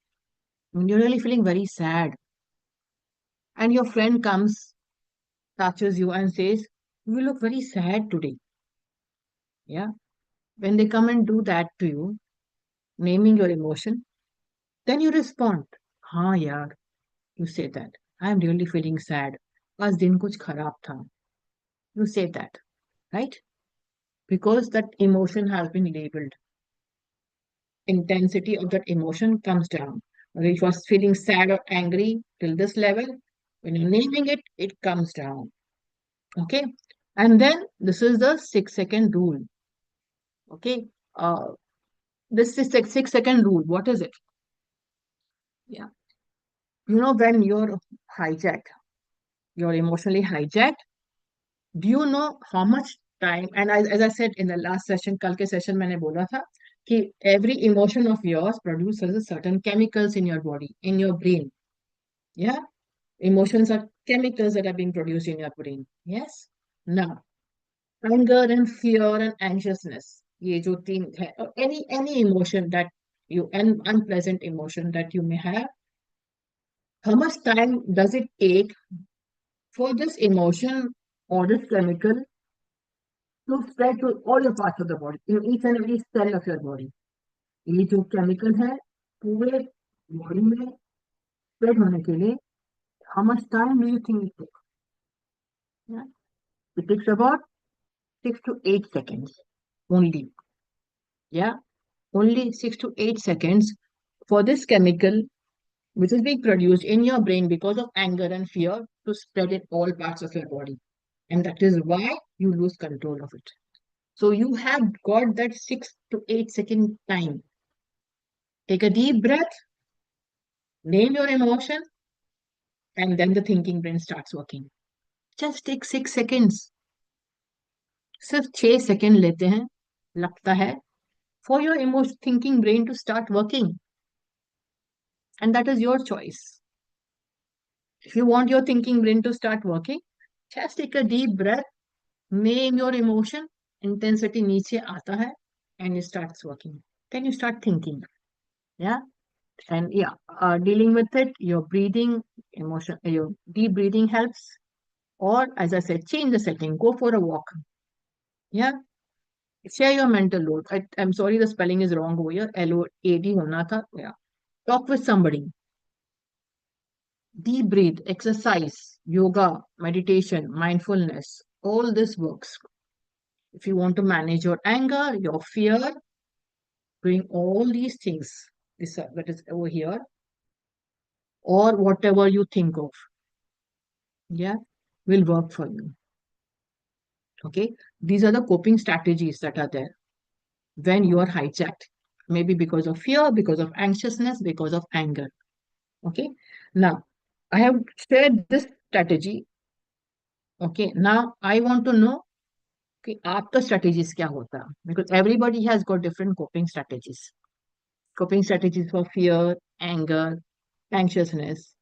You're really feeling very sad. And your friend comes, touches you and says, you look very sad today. Yeah. When they come and do that to you, naming your emotion, then you respond. हाँ यार, you say that. I am really feeling sad. आज दिन कुछ खराब था. You say that, right? Because that emotion has been labeled. Intensity of that emotion comes down. Whether if you are feeling sad or angry till this level, when you're naming it, it comes down. Okay. And then this is the 6 second rule. Okay. Uh, this is 6 second rule. What is it? Yeah. When you're hijacked, you're emotionally hijacked, do you know how much time? And as I said in the last session, कल के session मैंने बोला था कि every emotion of yours produces certain chemicals in your body, in your brain. Yeah, emotions are chemicals that are being produced in your brain. Yes. Now, anger and fear and anxiousness. ये जो तीन है, or any emotion that you, an unpleasant emotion that you may have, how much time does it take for this emotion or this chemical to spread to all your parts of the body, in each and every cell of your body? ये जो chemical है पूरे body में spread होने के लिए, how much time do you think it takes? Yeah. It takes about 6 to 8 seconds only. Yeah, only 6 to 8 seconds for this chemical which is being produced in your brain because of anger and fear to spread in all parts of your body. And that is why you lose control of it. So you have got that 6 to 8 second time. Take a deep breath, name your emotion, and then the thinking brain starts working. Just take 6 seconds. सिर्फ 6 second लेते हैं, लगता है, for your emotion thinking brain to start working. And that is your choice. If you want your thinking brain to start working, just take a deep breath, name your emotion, intensity नीचे आता है, and it starts working. Then you start thinking. Yeah. And yeah, dealing with it, your breathing, emotion, your deep breathing helps. Or as I said, change the setting, go for a walk. Yeah. Share your mental load. I'm sorry, the spelling is wrong over here. LOAD होना था. Yeah. Talk with somebody. Deep breathe, exercise, yoga, meditation, mindfulness. All this works. If you want to manage your anger, your fear, doing all these things, that is over here, or whatever you think of, yeah, will work for you. Okay. These are the coping strategies that are there when you are hijacked. Maybe because of fear, because of anxiousness, because of anger. Okay. Now, I have shared this strategy. Okay. Now, I want to know कि आपका strategies क्या होता है, because everybody has got different coping strategies for fear, anger, anxiousness.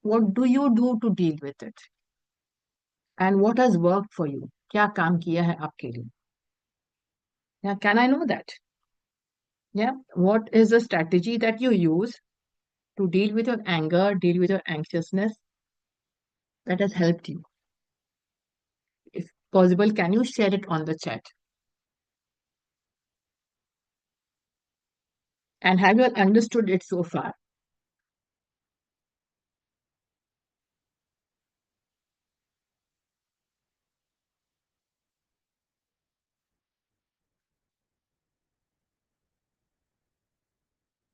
What do you do to deal with it, and what has worked for you? क्या काम किया है आपके लिए? Yeah, can I know that? Yeah, what is the strategy that you use to deal with your anger, deal with your anxiousness, that has helped you? If possible, can you share it on the chat? And have you understood it so far?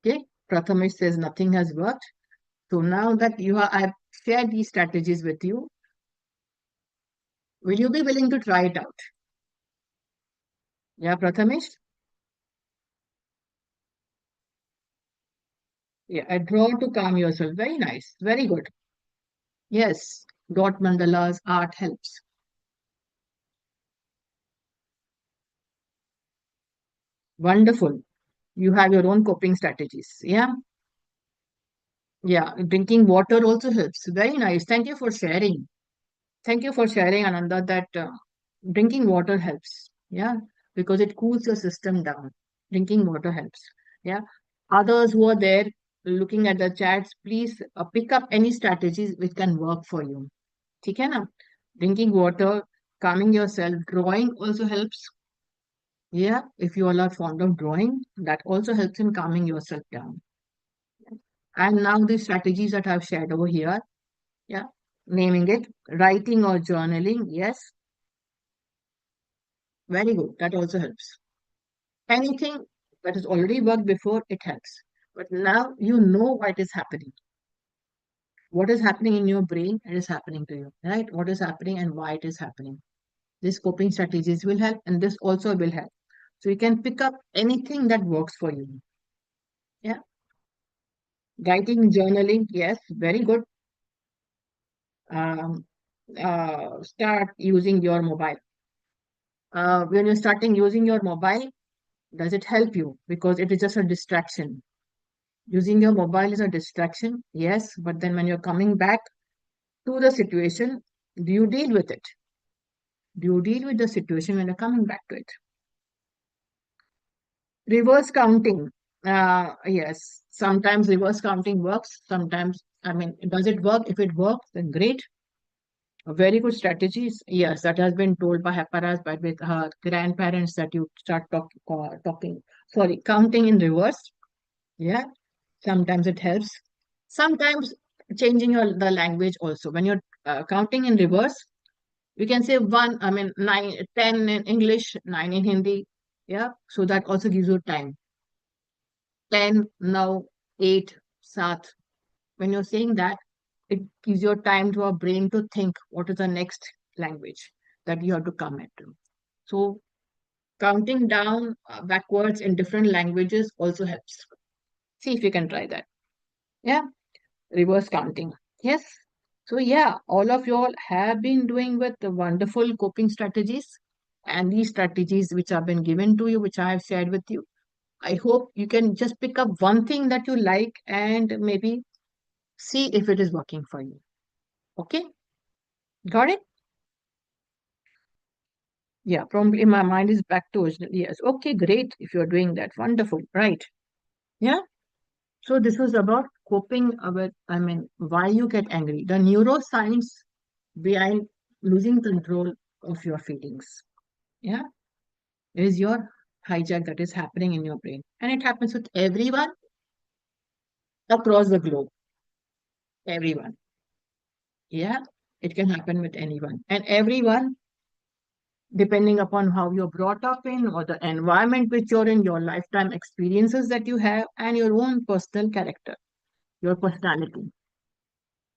Okay, Prathamesh says nothing has worked. So now that I've shared these strategies with you, will you be willing to try it out? Yeah, Prathamesh? Yeah, a draw to calm yourself. Very nice. Very good. Yes. Dot mandalas, art helps. Wonderful. You have your own coping strategies. Yeah. Yeah. Drinking water also helps. Very nice. Thank you for sharing. Thank you for sharing, Ananda, that drinking water helps. Yeah. Because it cools your system down. Drinking water helps. Yeah. Others who are there looking at the chats, please pick up any strategies which can work for you. ठीक है ना? Drinking water, calming yourself, drawing also helps. Yeah, if you all are fond of drawing, that also helps in calming yourself down. And now the strategies that I've shared over here, yeah, naming it, writing or journaling, yes, very good. That also helps. Anything that has already worked before, it helps. But now you know what is happening. What is happening in your brain, it is happening to you, right? What is happening and why it is happening. These coping strategies will help, and this also will help. So you can pick up anything that works for you. Yeah. Writing, journaling, yes, very good. Um, start using your mobile. When you're starting using your mobile, does it help you? Because it is just a distraction. Using your mobile is a distraction, yes, but then when you're coming back to the situation, do you deal with it? Do you deal with the situation when you're coming back to it? Reverse counting. Yes, sometimes reverse counting works. Sometimes, I mean, does it work? If it works, then great. A very good strategies. Yes, that has been told by Haparas, by with her grandparents that you start talking, sorry, counting in reverse. Yeah, sometimes it helps. Sometimes changing the language also. When you're counting in reverse, you can say one, I mean, nine, 10 in English, nine in Hindi. Yeah, so that also gives you time. 10, now 8, 7. When you're saying that, it gives your time to our brain to think what is the next language that you have to come into. So counting down backwards in different languages also helps. See if you can try that. Yeah, reverse counting. Yes. So yeah, all of you all have been doing with the wonderful coping strategies, and these strategies which have been given to you, which I have shared with you. I hope you can just pick up one thing that you like and maybe see if it is working for you. Okay, got it? Yeah, probably my mind is back to original. Yes, okay, great. If you're doing that, wonderful, right? Yeah. So this was about coping with, I mean, why you get angry, the neuroscience behind losing control of your feelings. Yeah, it is your hijack that is happening in your brain, and it happens with everyone across the globe. Everyone. Yeah, it can happen with anyone, and everyone depending upon how you're brought up in or the environment which you're in, your lifetime experiences that you have, and your own personal character, your personality,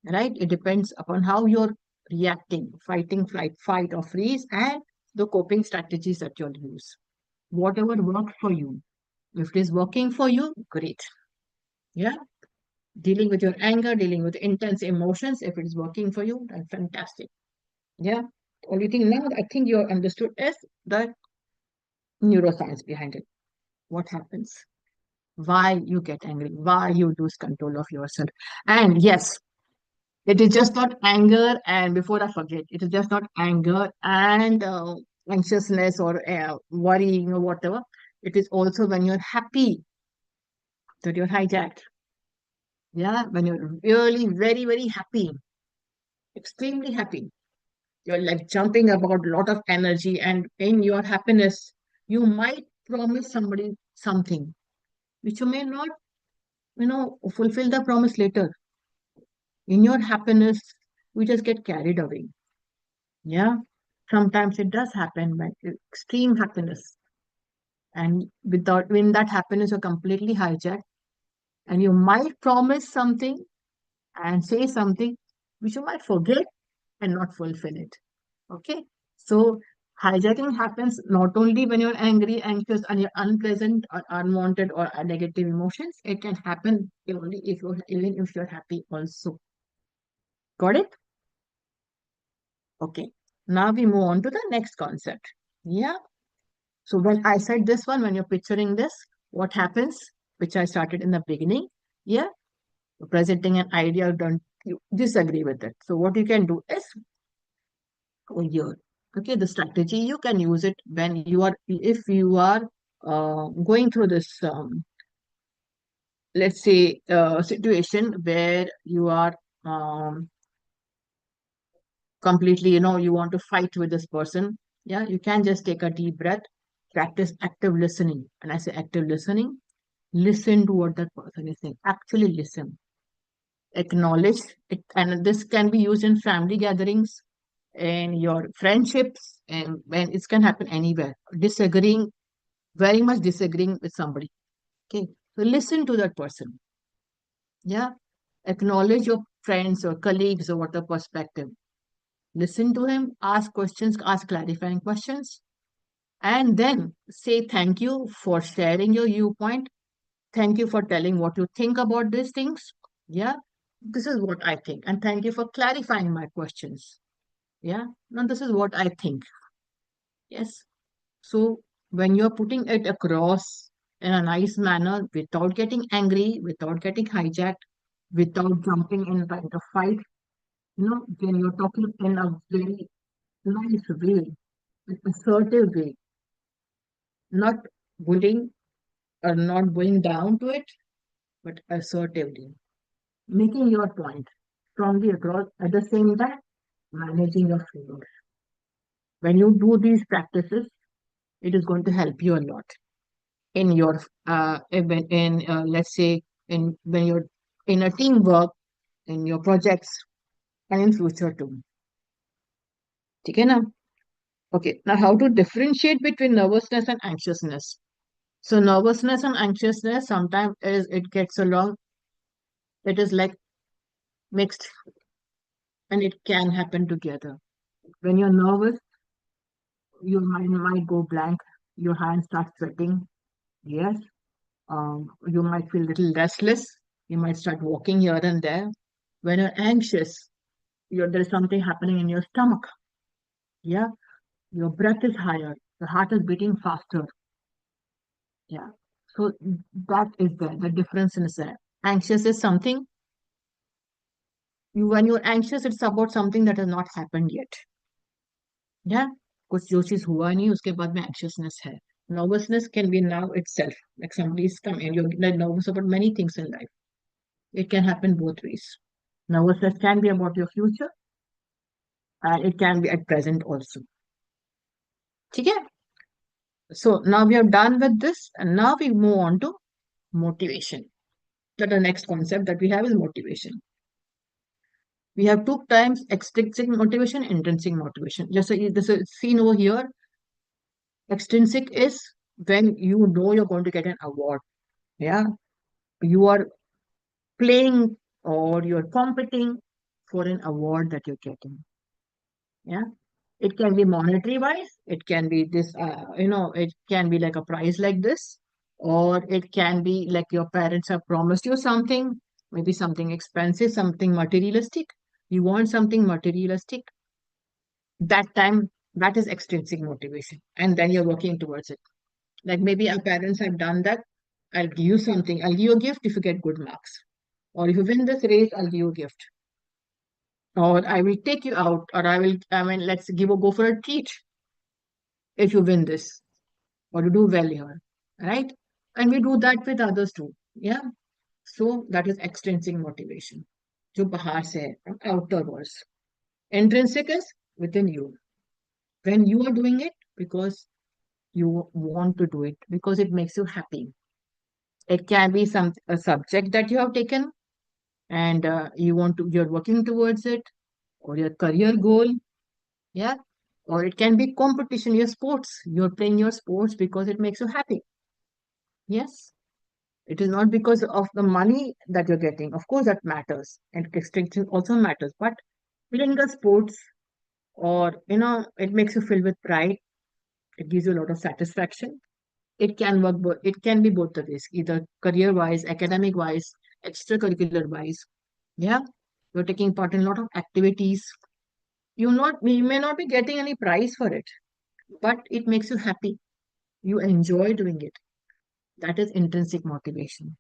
right? It depends upon how you're reacting, fighting, flight, fight, or freeze, and the coping strategies that you'll use. Whatever works for you. If it is working for you, great. Yeah. Dealing with your anger, dealing with intense emotions, if it is working for you, then fantastic. Yeah. Only thing now I think you understood is the neuroscience behind it. What happens? Why you get angry? Why you lose control of yourself? And yes, it is just not anger. And before I forget, it is just not anger and anxiousness or worrying or whatever. It is also when you're happy that you're hijacked. Yeah, when you're really very, very happy, extremely happy. You're like jumping about a lot of energy, and in your happiness, you might promise somebody something which you may not, fulfill the promise later. In your happiness, we just get carried away. Yeah. Sometimes it does happen by extreme happiness. And without when that happiness are completely hijacked, and you might promise something and say something which you might forget and not fulfill it. Okay. So Hijacking happens not only when you're angry, anxious, and you're unpleasant or unwanted or negative emotions. It can happen only if you're even if you're happy also. Got it? Okay. Now we move on to the next concept. Yeah. So when I said this one, when you're picturing this, what happens? Which I started in the beginning. Yeah. Presenting an idea, don't you disagree with it. So what you can do is over here. Okay, the strategy you can use it when you are if you are going through this let's say situation where you are um, completely you want to fight with this person. Yeah, you can just take a deep breath, practice active listening. And I say active listening, listen to what that person is saying, actually listen, acknowledge it. And this can be used in family gatherings, in your friendships, and when it can happen anywhere. Disagreeing, very much disagreeing with somebody. Okay. So listen to that person. Yeah. Acknowledge your friends or colleagues or whatever perspective. Listen to him, ask questions, ask clarifying questions, and then say thank you for sharing your viewpoint. Thank you for telling what you think about these things. Yeah. This is what I think. And thank you for clarifying my questions. Yeah. Now, this is what I think. Yes. So when you're putting it across in a nice manner, without getting angry, without getting hijacked, without jumping in trying to fight, then you're talking in a very nice way, an assertive way, not bullying or not going down to it, but assertively, making your point strongly across at the same time, managing your feelings. When you do these practices, it is going to help you a lot in your let's say in when you're in a teamwork, in your projects, and in future too. Okay, now. Okay, now how to differentiate between nervousness and anxiousness? So nervousness and anxiousness sometimes is it gets along. It is like mixed, and it can happen together. When you're nervous, your mind might go blank, your hands start sweating. Yes, you might feel a little restless. You might start walking here and there. When you're anxious, there's something happening in your stomach. Yeah, your breath is higher, your heart is beating faster. Yeah, so that is there. The difference is there. Anxious is something when you're anxious, it's about something that has not happened yet. Yeah, कुछ जो चीज हुआ नहीं उसके बाद में anxiousness है. Nervousness can be now itself. Like somebody's come and you're like nervous about many things in life. It can happen both ways. Nervousness can be about your future, and it can be at present also. ठीक है? So now we are done with this, and now we move on to motivation. That the next concept that we have is motivation. We have two times extrinsic motivation, intrinsic motivation. Just so this is seen over here. Extrinsic is when you know you're going to get an award. Yeah, you are playing or you're competing for an award that you're getting. Yeah, it can be monetary wise, it can be this it can be like a prize like this, or it can be like your parents have promised you something, maybe something expensive, something materialistic. You want something materialistic, that time that is extrinsic motivation, and then you're working towards it. Like maybe our parents have done that. I'll give you something, I'll give you a gift if you get good marks, or if you win this race, I'll give you a gift, or I will take you out, or I mean let's go for a treat if you win this or you do well here, right? And we do that with others too. Yeah. So that is extrinsic motivation, जो बाहर से है, from outer worlds. Intrinsic is within you, when you are doing it because you want to do it, because it makes you happy. It can be a subject that you have taken, and you're working towards it, or your career goal. Yeah. Or it can be competition, your sports. You're playing your sports because it makes you happy. Yes. It is not because of the money that you're getting. Of course, that matters. And extinction also matters. But playing the sports, or, it makes you feel with pride. It gives you a lot of satisfaction. It can work, it can be both the ways, either career wise, academic wise, extracurricular wise. Yeah, you're taking part in a lot of activities. You may not be getting any prize for it, but it makes you happy. You enjoy doing it. That is intrinsic motivation.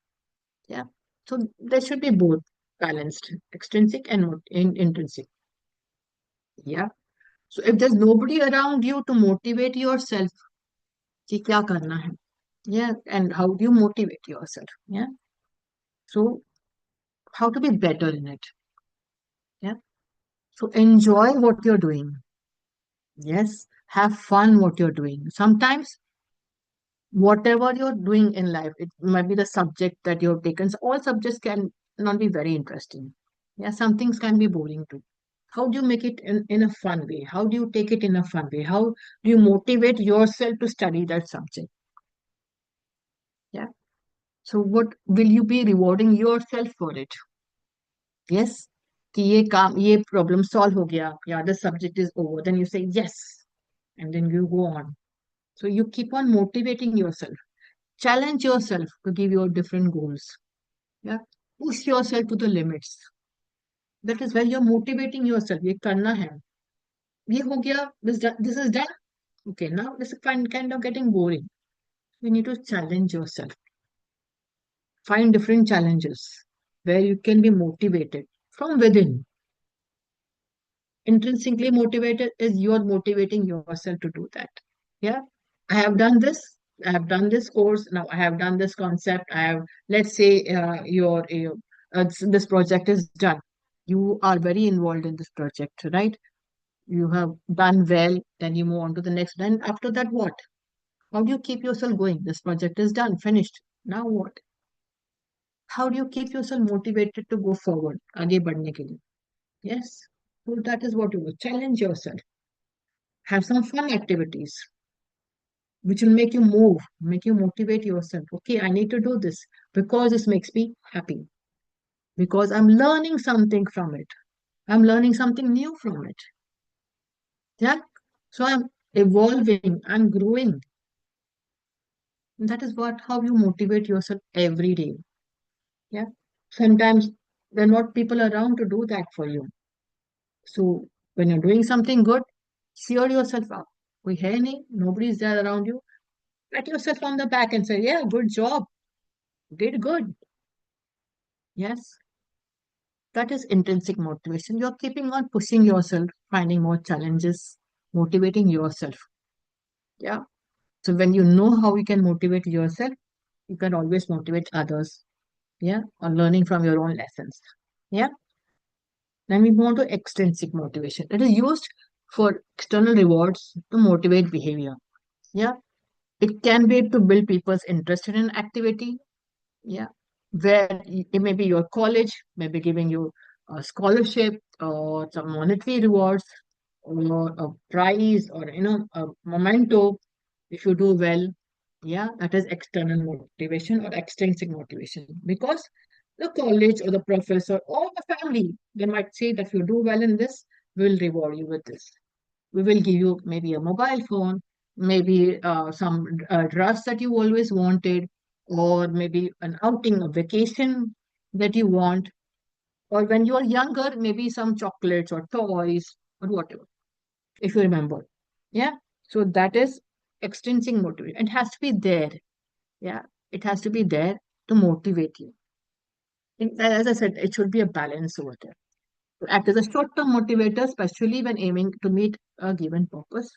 Yeah. So there should be both balanced, extrinsic and intrinsic. Yeah. So if there's nobody around you to motivate yourself, कि क्या करना है? Yeah. And how do you motivate yourself? Yeah. So how to be better in it? Yeah. So enjoy what you're doing. Yes. Have fun what you're doing. Sometimes whatever you're doing in life, it might be the subject that you've taken. So all subjects can not be very interesting. Yeah, some things can be boring too. How do you make it in a fun way? How do you take it in a fun way? How do you motivate yourself to study that subject? Yeah. So what will you be rewarding yourself for it? Yes. कि ये काम ये problem solve हो गया, yeah, the subject is over, then you say yes, and then you go on. So you keep on motivating yourself. Challenge yourself to give your different goals. Yeah. Push yourself to the limits. That is where you're motivating yourself. ये करना है. ये हो गया. This is done. Okay, now this is kind of getting boring. You need to challenge yourself. Find different challenges where you can be motivated from within. Intrinsically motivated is you're motivating yourself to do that. Yeah. I have done this. I have done this course. Now I have done this concept. I have, let's say, this project is done. You are very involved in this project, right? You have done well. Then you move on to the next. Then after that, what? How do you keep yourself going? This project is done, finished. Now what? How do you keep yourself motivated to go forward? आगे बढ़ने के लिए. Yes. So that is what you do. Challenge yourself. Have some fun activities which will make you move, make you motivate yourself. Okay, I need to do this because this makes me happy, because I'm learning something from it. I'm learning something new from it. Yeah. So I'm evolving, I'm growing. And that is what how you motivate yourself every day. Yeah. Sometimes there are not people around to do that for you. So when you're doing something good, cheer yourself up. कोई है नहीं, nobody is there around you. Pat yourself on the back and say, yeah, good job. Did good. Yes. That is intrinsic motivation. You're keeping on pushing yourself, finding more challenges, motivating yourself. Yeah. So when you know how you can motivate yourself, you can always motivate others. Yeah. Or learning from your own lessons. Yeah. Then we move on to extrinsic motivation. It is used for external rewards to motivate behavior. Yeah. It can be to build people's interest in an activity. Yeah. Where it may be your college, maybe giving you a scholarship or some monetary rewards or a prize or a memento if you do well. Yeah, that is external motivation or extrinsic motivation, because the college or the professor or the family, they might say that if you do well in this, we'll reward you with this. We will give you maybe a mobile phone, maybe some dress that you always wanted, or maybe an outing, a vacation that you want, or when you are younger, maybe some chocolates or toys or whatever, if you remember. Yeah. So that is extrinsic motivation. It has to be there. Yeah. It has to be there to motivate you. As I said, it should be a balance over there. To act as a short-term motivator, especially when aiming to meet a given purpose.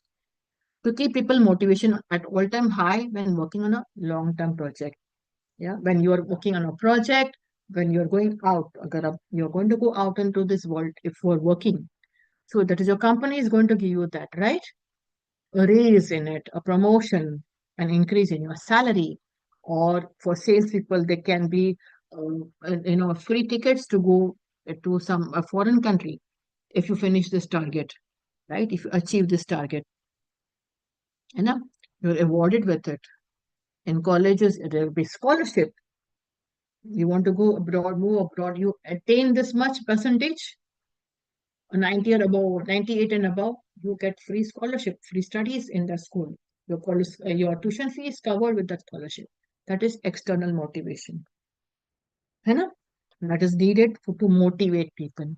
To keep people motivation at all-time high when working on a long-term project. Yeah. When you are working on a project, when you're going out, you're going to go out into this world if you're working. So that is your company is going to give you that, right? A raise in it, a promotion, an increase in your salary, or for salespeople, they can be, free tickets to go to some a foreign country if you finish this target, right? If you achieve this target, you know, you're awarded with it. In colleges, there will be scholarship. You want to go abroad, move abroad, you attain this much percentage, 90 or above, 98 and above, you get free scholarship, free studies in the school. your tuition fee is covered with that scholarship. That is external motivation. है ना? That is needed to motivate people.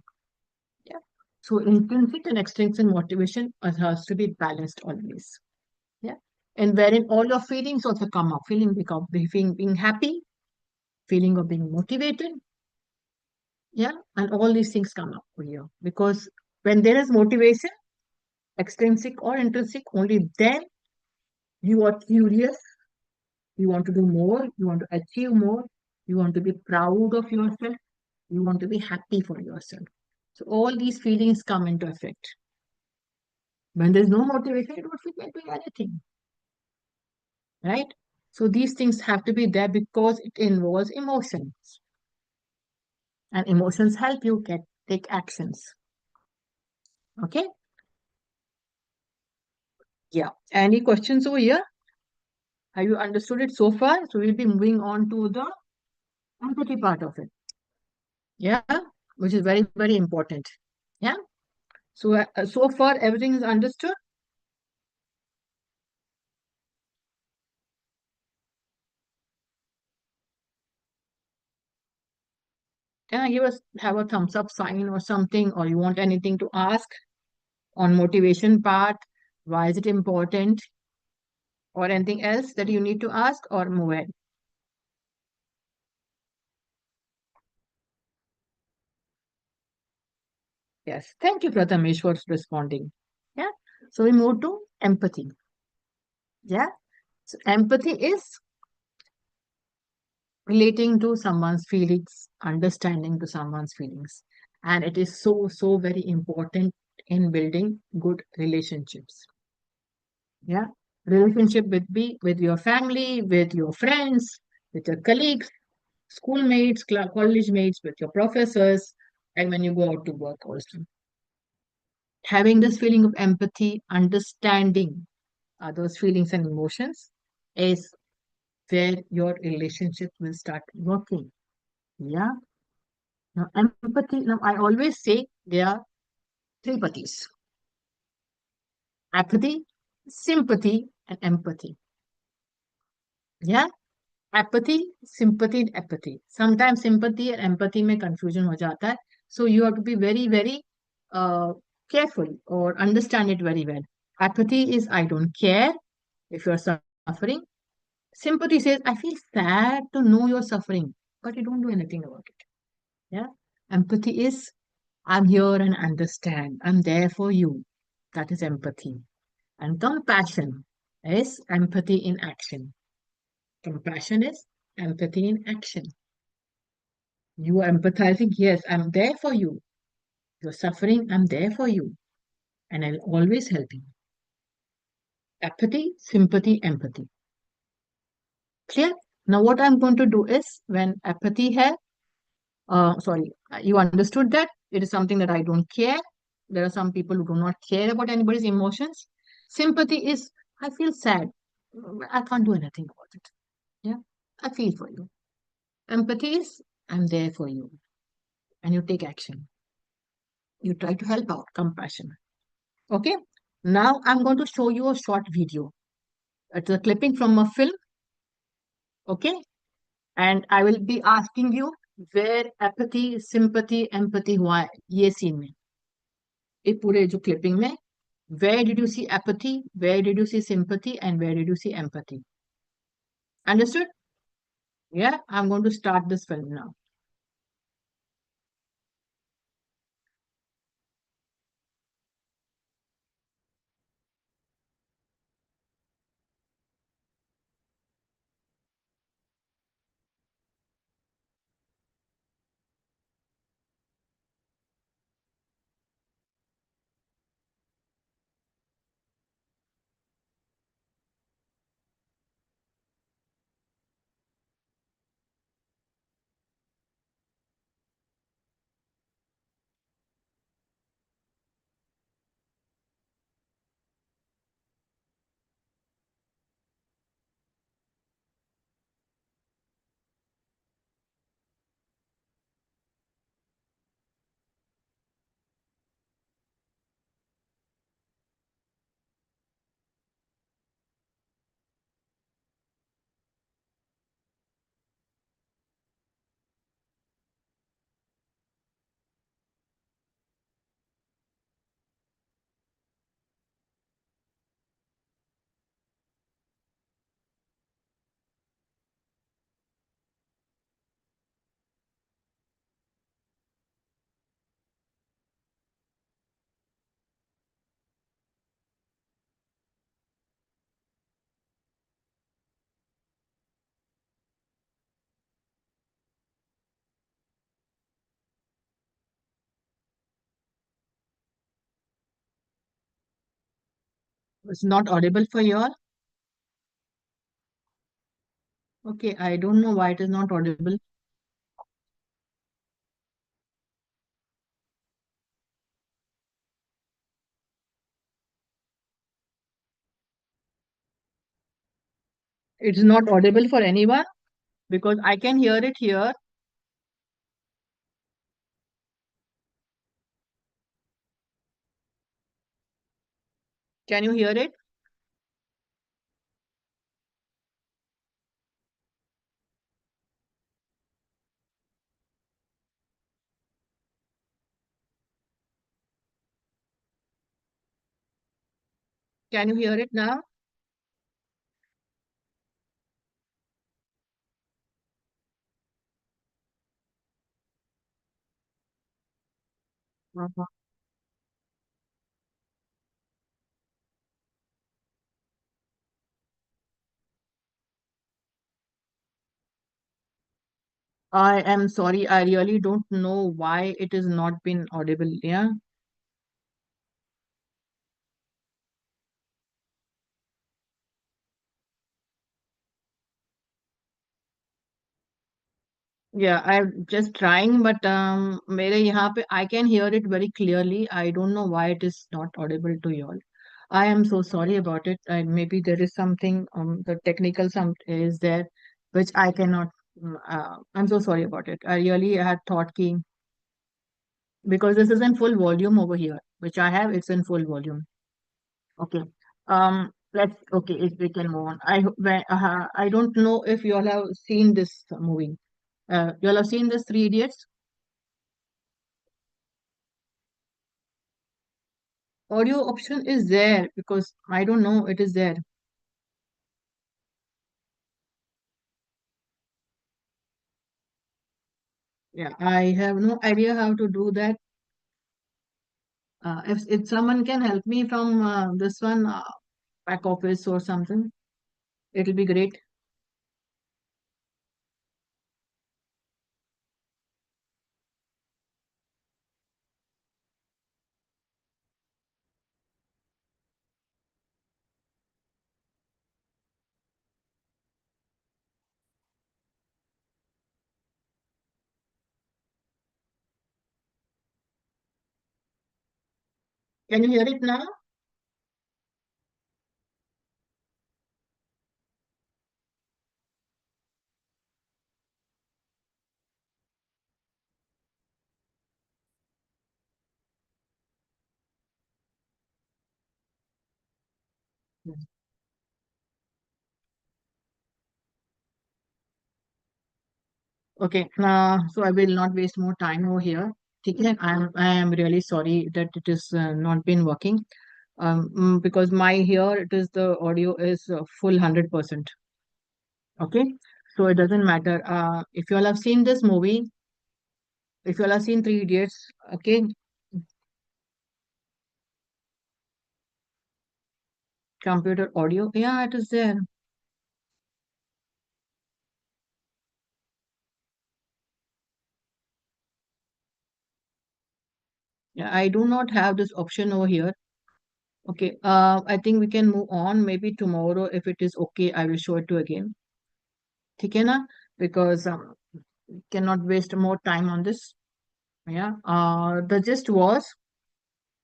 Yeah. So intrinsic and extrinsic motivation has to be balanced always. Yeah. And wherein all your feelings also come up, being happy, feeling of being motivated. Yeah. And all these things come up for you. Because when there is motivation, extrinsic or intrinsic, only then you are curious, you want to do more, you want to achieve more, you want to be proud of yourself, you want to be happy for yourself. So all these feelings come into effect. When there's no motivation, you don't feel like doing anything, right? So these things have to be there because it involves emotions, and emotions help you take actions. Okay? Yeah. Any questions over here? Have you understood it so far? So we'll be moving on to the empathy part of it. Yeah, which is very, very important. Yeah. So so far everything is understood. Can I have a thumbs up sign or something, or you want anything to ask on motivation part? Why is it important? Or anything else that you need to ask or move ahead? Yes. Thank you, Prathamesh, for responding. Yeah. So we move to empathy. Yeah. So empathy is relating to someone's feelings, understanding to someone's feelings. And it is so, so very important in building good relationships. Yeah. Relationship with your family, with your friends, with your colleagues, schoolmates, college mates, with your professors, and when you go out to work also. Having this feeling of empathy, understanding others' feelings and emotions is where your relationship will start working. Yeah. Now, empathy, now I always say there are three pathies: apathy, sympathy, and empathy. Yeah. Apathy, sympathy, and apathy. Sometimes sympathy and empathy में confusion हो जाता है. So you have to be very, very uh, careful or understand it very well. Apathy is I don't care if you're suffering. Sympathy says I feel sad to know you're suffering, but you don't do anything about it. Yeah. Empathy is I'm here and understand. I'm there for you. That is empathy. And compassion is empathy in action. Compassion is empathy in action. You are empathizing. Yes, I'm there for you. You're suffering. I'm there for you. And I'll always help you. Apathy, sympathy, empathy. Clear? Now, what I'm going to do is when apathy hai, sorry, you understood that it is something that I don't care. There are some people who do not care about anybody's emotions. Sympathy is I feel sad. I can't do anything about it. Yeah, I feel for you. Empathy is I'm there for you, and you take action. You try to help out. Compassion. Okay. Now I'm going to show you a short video. It's a clipping from a film. Okay. And I will be asking you where apathy, sympathy, empathy हुआ है ये scene में. ये पूरे जो clipping में where did you see apathy, where did you see sympathy, and where did you see empathy? Understood? Yeah, I'm going to start this film now. It's not audible for you all. Okay, I don't know why it is not audible. It's not audible for anyone because I can hear it here. Can you hear it? Can you hear it now? Uh-huh. I am sorry. I really don't know why it is not been audible. Yeah. Yeah, I'm just trying, but मेरे यहाँ पे I can hear it very clearly. I don't know why it is not audible to you all. I am so sorry about it. Maybe there is something the technical some is there which I cannot. I'm so sorry about it. I really had thought ki because this is in full volume over here, which I have. It's in full volume. Okay. Let's okay. If we can move on. I don't know if you all have seen this movie. You all have seen this Three Idiots. Audio option is there because I don't know it is there. Yeah, I have no idea how to do that. If someone can help me from this one back office or something, it'll be great. Can you hear it now? Yes. Okay. So I will not waste more time over here. ठीक है? I am really sorry that it is not been working. Because my here it is the audio is full 100%. Okay. So it doesn't matter. If you all have seen this movie, if you all have seen Three Idiots, okay, computer audio, yeah, it is there. Yeah, I do not have this option over here. Okay, I think we can move on. Maybe tomorrow, if it is okay, I will show it to you again. ठीक है ना? Because cannot waste more time on this. Yeah. The gist was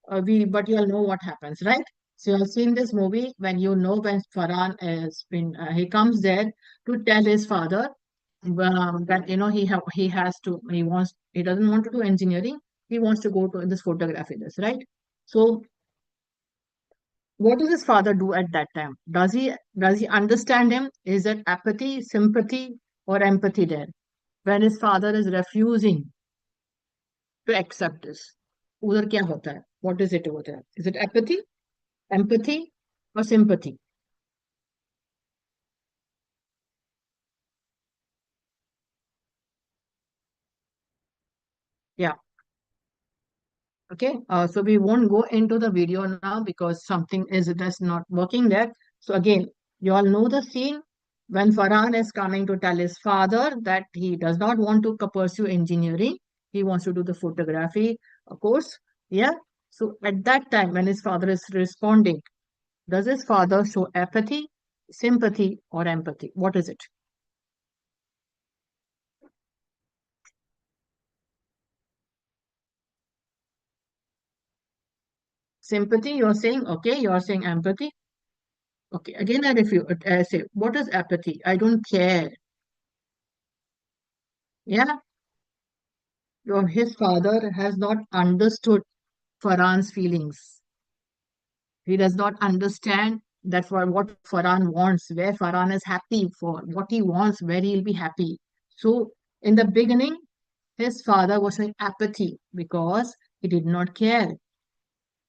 but you all know what happens, right? So you have seen this movie when you know when Farhan is been he comes there to tell his father that he has to he doesn't want to do engineering, he wants to go to this photography this, right? So what does his father do at that time? Does he understand him? Is it apathy, sympathy, or empathy there? When his father is refusing to accept this, उधर क्या होता है? What is it over there? Is it apathy, empathy, or sympathy? Yeah. Okay. So we won't go into the video now because something is just not working there. So again, you all know the scene when Farhan is coming to tell his father that he does not want to pursue engineering. He wants to do the photography, of course. Yeah. So at that time, when his father is responding, Does his father show apathy, sympathy, or empathy? What is it? Sympathy, you're saying, okay, you're saying empathy. Okay, again, I refuse. I say, what is apathy? I don't care. Yeah, his father has not understood Farhan's feelings. He does not understand that for what Farhan wants, where Farhan is happy for, what he wants, where he'll be happy. So, in the beginning, his father was showing apathy because he did not care.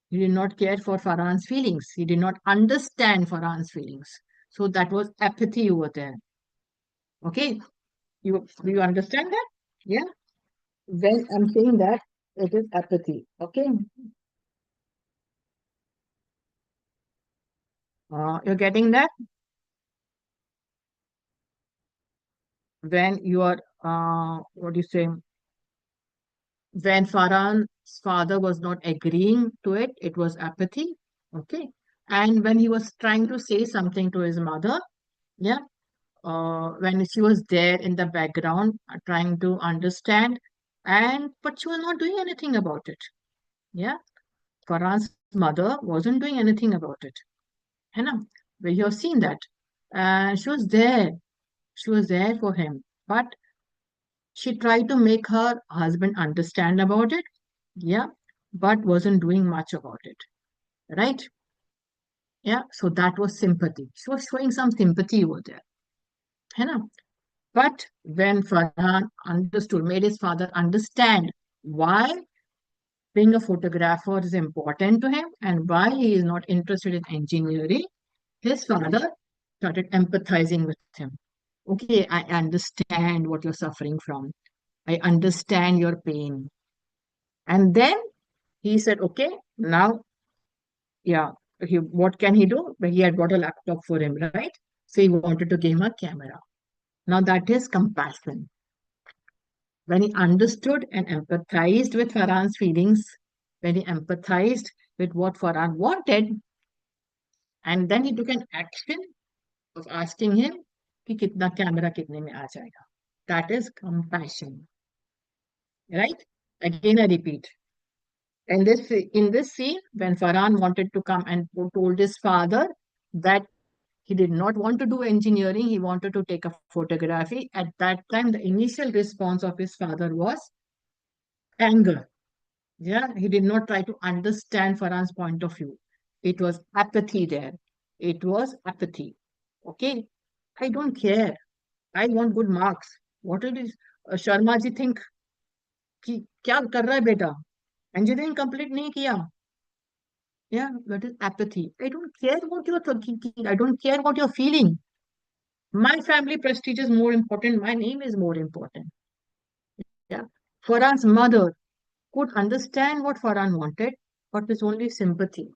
He did not care for Farhan's feelings. He did not understand Farhan's feelings. So that was apathy over there. Okay, do you understand that? Yeah. When I'm saying that, it is apathy. Okay. You're getting that? When you are, what do you say? When Farhan's father was not agreeing to it, it was apathy. Okay. And when he was trying to say something to his mother, yeah, when she was there in the background trying to understand, and but she was not doing anything about it. Yeah, Farhan's mother wasn't doing anything about it. You know, we have seen that. And she was there for him, but she tried to make her husband understand about it. Yeah, but wasn't doing much about it. Right. Yeah, so that was sympathy. She was showing some sympathy over there. You know. But when Farhan understood, made his father understand why being a photographer is important to him and why he is not interested in engineering, his father started empathizing with him. Okay, I understand what you're suffering from. I understand your pain. And then he said, okay, now, yeah, what can he do? But he had got a laptop for him, right? So he wanted to give him a camera. Now that is compassion. When he understood and empathized with Farhan's feelings, when he empathized with what Farhan wanted, and then he took an action of asking him कि कितना camera कितने में आ जाएगा. That is compassion, right? Again, I repeat. In this scene, when Farhan wanted to come and told his father that he did not want to do engineering, he wanted to take a photography. At that time, the initial response of his father was anger. Yeah, he did not try to understand Farhan's point of view. It was apathy there. It was apathy. Okay, I don't care. I want good marks. What it is, Sharma ji think कि क्या कर रहा है बेटा engineering complete नहीं किया yeah that is apathy I don't care what you're thinking I don't care what you're feeling my family prestige is more important my name is more important yeah Farhan's mother could understand what Farhan wanted but with only sympathy.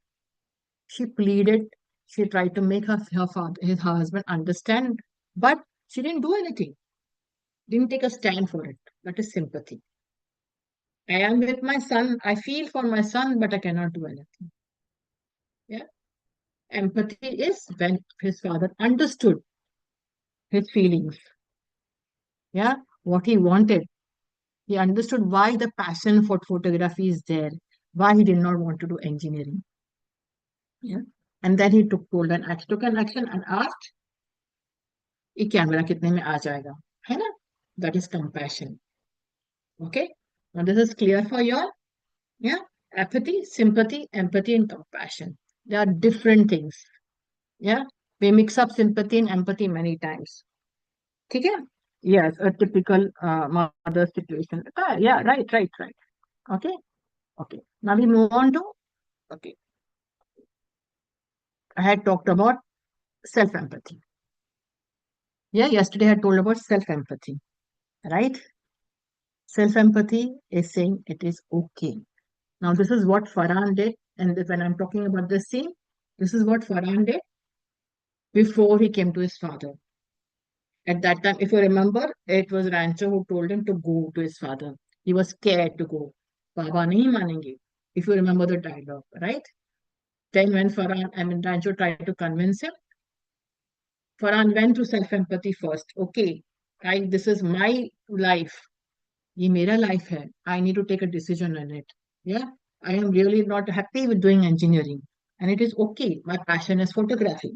She pleaded, she tried to make her father, her husband understand, but she didn't do anything, didn't take a stand for it. That is sympathy. I am with my son, I feel for my son, but I cannot do anything. Yeah. Empathy is when his father understood his feelings. Yeah. What he wanted. He understood why the passion for photography is there, why he did not want to do engineering. Yeah. And then he took an action and asked ये camera कितने में आ जाएगा है ना that is compassion okay now this is clear for you all yeah apathy sympathy empathy and compassion they are different things yeah we mix up sympathy and empathy many times ठीक है yes a typical mother situation yeah right okay okay now we move on to okay I had talked about self empathy yeah yesterday I told about self empathy right self empathy is saying it is okay. Now, this is what Farhan did, and when I'm talking about this scene, this is what Farhan did before he came to his father. At that time, if you remember, it was Rancho who told him to go to his father. He was scared to go. Baba nahi manenge. If you remember the dialogue, right? Then when Farhan, I mean, Rancho tried to convince him, Farhan went to self-empathy first. Okay, this is my life. ये मेरा life है. I need to take a decision on it. Yeah, I am really not happy with doing engineering. And it is okay. My passion is photography.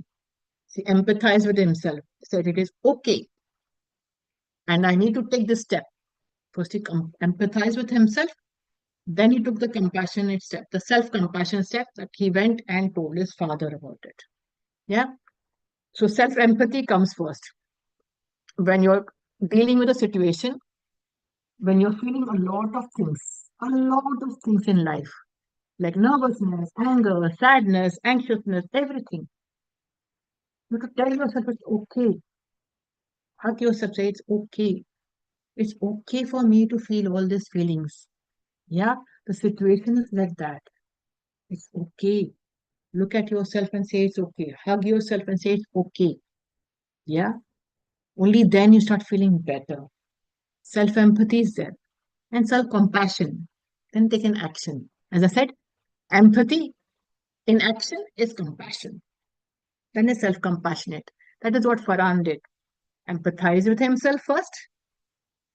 He empathized with himself. Said it is okay. And I need to take this step. First, he empathized with himself. Then he took the compassionate step, the self-compassion step that he went and told his father about it. Yeah. So self-empathy comes first. When you're dealing with a situation, when you're feeling a lot of things in life, like nervousness, anger, sadness, anxiousness, everything, you have to tell yourself it's okay. Hug yourself, say it's okay. It's okay for me to feel all these feelings. Yeah, the situation is like that. It's okay. Look at yourself and say it's okay. Hug yourself and say it's okay. Yeah, only then you start feeling better. Self empathy is there and self compassion. Then take an action. As I said, empathy in action is compassion. Then is self compassionate. That is what Farhan did. Empathize with himself first,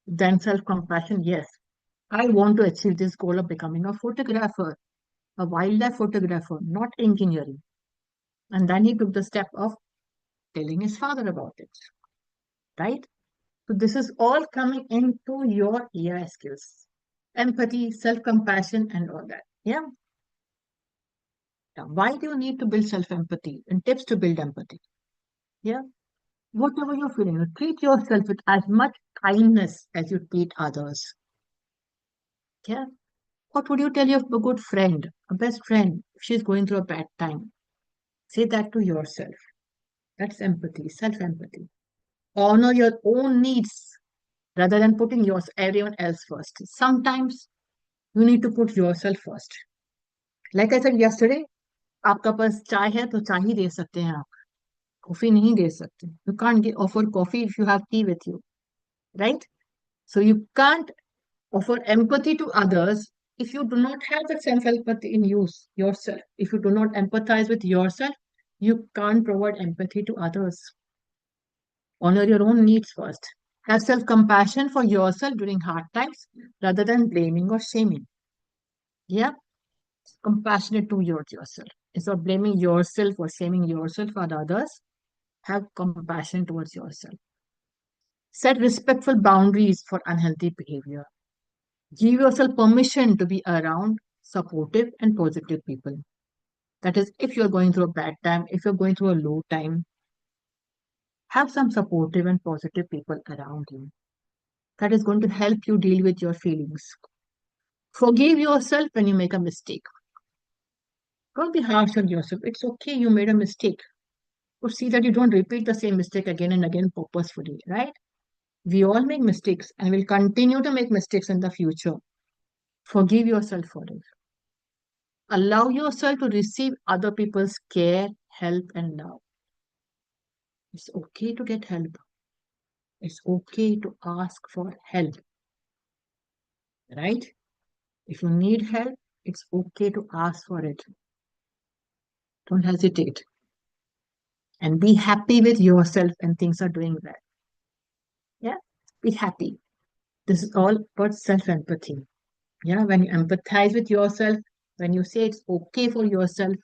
then self compassion. Yes, I want to achieve this goal of becoming a photographer, a wildlife photographer, not engineering. And then he took the step of telling his father about it, right? So this is all coming into your AI skills. Empathy, self-compassion, and all that. Yeah. Now, why do you need to build self-empathy and tips to build empathy? Yeah. Whatever you're feeling, treat yourself with as much kindness as you treat others. Yeah. What would you tell your good friend, a best friend, if she's going through a bad time? Say that to yourself. That's empathy, self-empathy. Honor your own needs rather than putting everyone else first. Sometimes you need to put yourself first. Like I said yesterday, आपका पास चाय है तो चाय ही दे सकते हैं आप coffee नहीं दे सकते you can't offer coffee if you have tea with you, right? So you can't offer empathy to others if you do not have that self empathy in use yourself. If you do not empathize with yourself, you can't provide empathy to others. Honor your own needs first. Have self compassion for yourself during hard times rather than blaming or shaming. Yeah, compassionate towards yourself. Instead of blaming yourself or shaming yourself or others, have compassion towards yourself. Set respectful boundaries for unhealthy behavior. Give yourself permission to be around supportive and positive people. That is, if you're going through a bad time, if you're going through a low time, have some supportive and positive people around you. That is going to help you deal with your feelings. Forgive yourself when you make a mistake. Don't be harsh on yourself. It's okay, you made a mistake. But see that you don't repeat the same mistake again and again purposefully, right? We all make mistakes and will continue to make mistakes in the future. Forgive yourself for it. Allow yourself to receive other people's care, help, and love. It's okay to get help. It's okay to ask for help, right? If you need help, it's okay to ask for it. Don't hesitate and be happy with yourself and things are doing well. Yeah, be happy. This is all about self empathy. Yeah, when you empathize with yourself, when you say it's okay for yourself,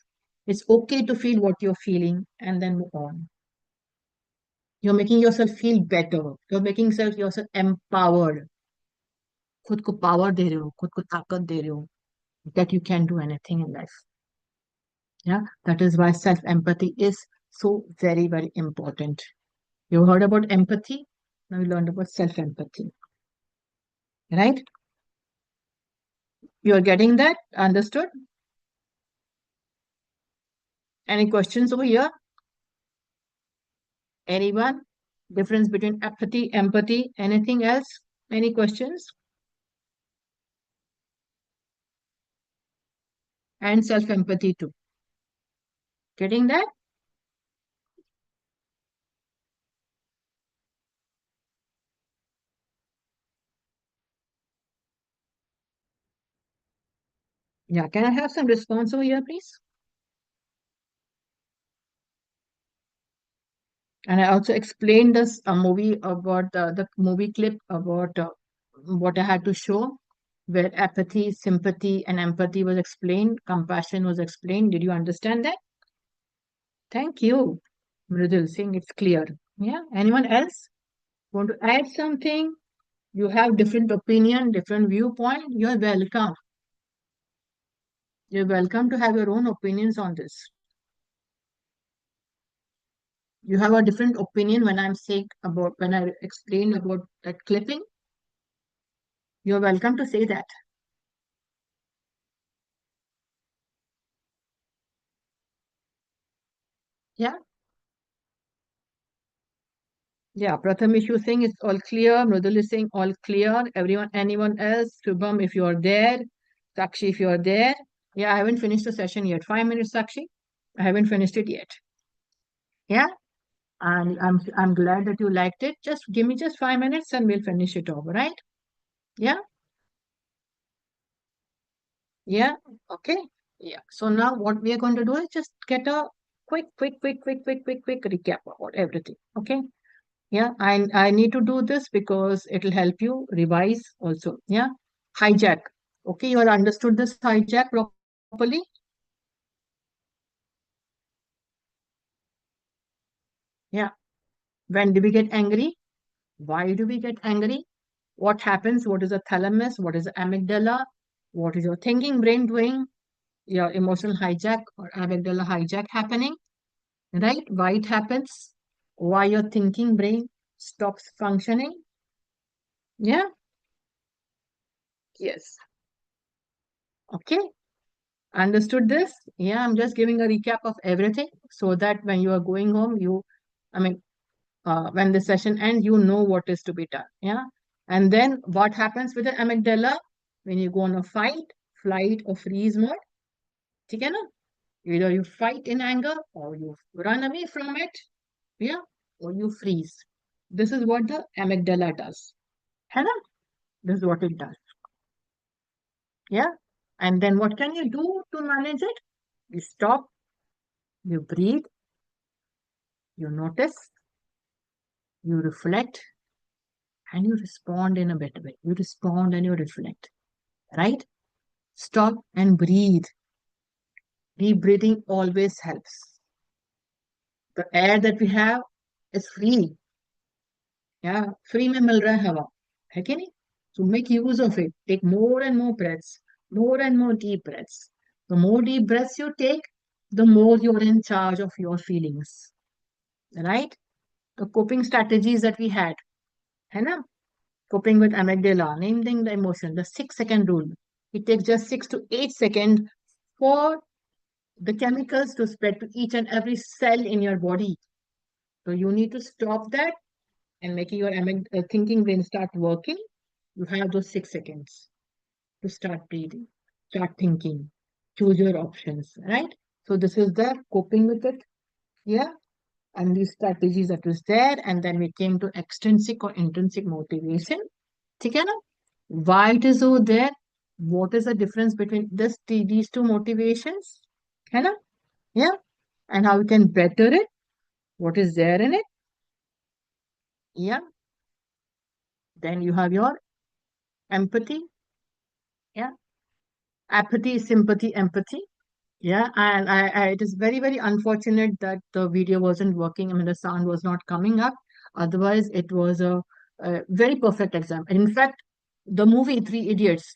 it's okay to feel what you're feeling and then move on. You're making yourself feel better. You're making yourself empowered. खुद को power दे रहे हो, खुद को ताकत दे रहे हो, that you can do anything in life. Yeah, that is why self empathy is so very, very important. You heard about empathy, now you learned about self empathy, right? You're getting that? Understood? Any questions over here? Anyone? Difference between apathy, empathy, anything else? Any questions? And self empathy too. Getting that? Yeah, can I have some response over here, please? And I also explained this movie about the movie clip about what I had to show, where apathy, sympathy, and empathy was explained, compassion was explained. Did you understand that? Thank you, Mridul Singh. It's clear. Yeah. Anyone else want to add something? You have different opinion, different viewpoint. You're welcome. You're welcome to have your own opinions on this. You have a different opinion when I'm saying about when I explain about that clipping. You're welcome to say that. Yeah. Yeah. Pratham issue saying it's all clear. Mridul is saying all clear. Everyone, anyone else? Shubham, if you're there. Sakshi, if you're there. Yeah, I haven't finished the session yet. 5 minutes, Sakshi. I haven't finished it yet. Yeah. And I'm glad that you liked it. Just give me just 5 minutes and we'll finish it over, right? Yeah. Yeah. Okay. Yeah. So now what we are going to do is just get a quick recap about everything. Okay. Yeah. I need to do this because it'll help you revise also. Yeah. Hijack. Okay. You all understood this hijack properly? Yeah. When do we get angry? Why do we get angry? What happens? What is the thalamus? What is the amygdala? What is your thinking brain doing? Your emotional hijack or amygdala hijack happening, right? Why it happens? Why your thinking brain stops functioning? Yeah, yes. Okay, understood this? Yeah, I'm just giving a recap of everything so that when you are going home, I mean, when the session ends, you know what is to be done. Yeah, and then what happens with the amygdala when you go on a fight, flight, or freeze mode? ठीक है ना? Either you fight in anger or you run away from it. Yeah, or you freeze. This is what the amygdala does. है ना? This is what it does. Yeah. And then what can you do to manage it? You stop, you breathe, you notice, you reflect, and you respond in a better way. You respond and you reflect, right? Stop and breathe. Deep breathing always helps. The air that we have is free. Yeah, free में मिल रहा है हवा, है कि नहीं? So make use of it. Take more and more breaths, more and more deep breaths. The more deep breaths you take, the more you're in charge of your feelings, right? The coping strategies that we had, है ना? Coping with amygdala, naming the emotion, the 6 second rule. It takes just 6 to 8 seconds for the chemicals to spread to each and every cell in your body. So you need to stop that and making your thinking brain start working. You have those 6 seconds to start breathing, start thinking, choose your options, right? So this is the coping with it. Yeah. And these strategies that was there. And then we came to extrinsic or intrinsic motivation. ठीक है ना? Why it is over there? What is the difference between these two motivations? है ना? Yeah. And how we can better it? What is there in it? Yeah. Then you have your empathy. Yeah. Apathy, sympathy, empathy. Yeah, and it is very, very unfortunate that the video wasn't working. I mean, the sound was not coming up. Otherwise, it was a very perfect example. In fact, the movie Three Idiots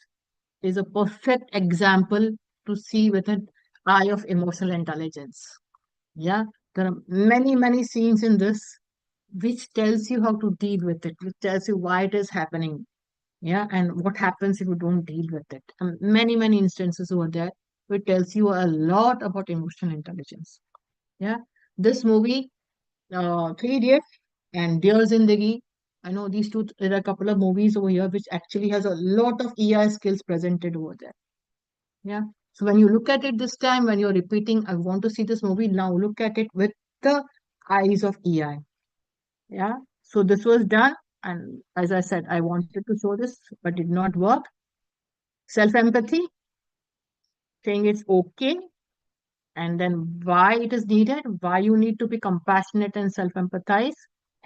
is a perfect example to see with an eye of emotional intelligence. Yeah, there are many, many scenes in this which tells you how to deal with it, which tells you why it is happening. Yeah, and what happens if you don't deal with it. Many, many instances over there which tells you a lot about emotional intelligence. Yeah, this movie, Three Idiots and Dear Zindagi, I know these two, there are a couple of movies over here which actually has a lot of EI skills presented over there. Yeah, so when you look at it this time, when you're repeating, I want to see this movie, now look at it with the eyes of EI. Yeah, so this was done, and as I said, I wanted to show this, but did not work. Self empathy, saying it's okay. and then why it is needed, why you need to be compassionate and self-empathize,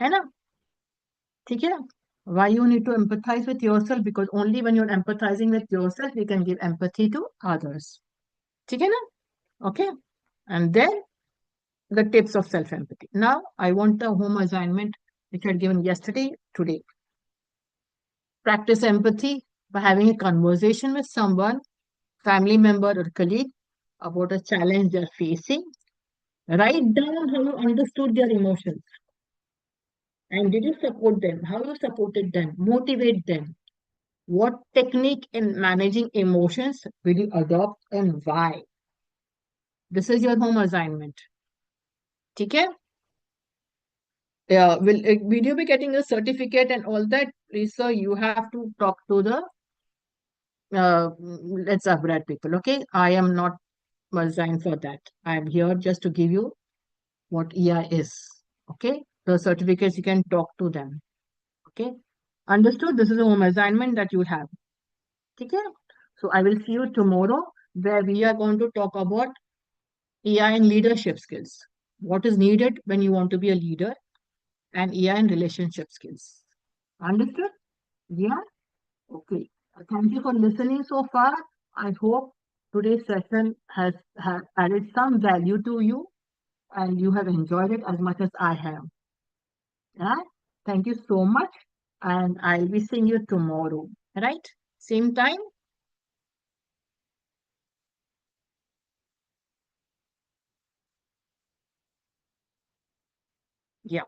है ना? ठीक है? Why you need to empathize with yourself, because only when you're empathizing with yourself, you can give empathy to others. ठीक है ना? Okay? And then the tips of self-empathy. Now, I want the home assignment which I had given yesterday, today. Practice empathy by having a conversation with someone, family member or colleague, about a challenge they're facing. Write down how you understood their emotions and did you support them, how you supported them, motivate them. What technique in managing emotions will you adopt and why? This is your home assignment. ठीक है? Will you be getting a certificate and all that? Please, sir, you have to talk to the let's upgrade people. Okay, I am not assigned for that. I am here just to give you what EI is. Okay, the certificates you can talk to them. Okay, understood? This is a home assignment that you have. Okay, so I will see you tomorrow where we are going to talk about EI and leadership skills. What is needed when you want to be a leader, and EI and relationship skills. Understood? Yeah. Okay. Thank you for listening so far. I hope today's session has added some value to you and you have enjoyed it as much as I have. Yeah. Thank you so much. And I'll be seeing you tomorrow. Right? Same time? Yeah.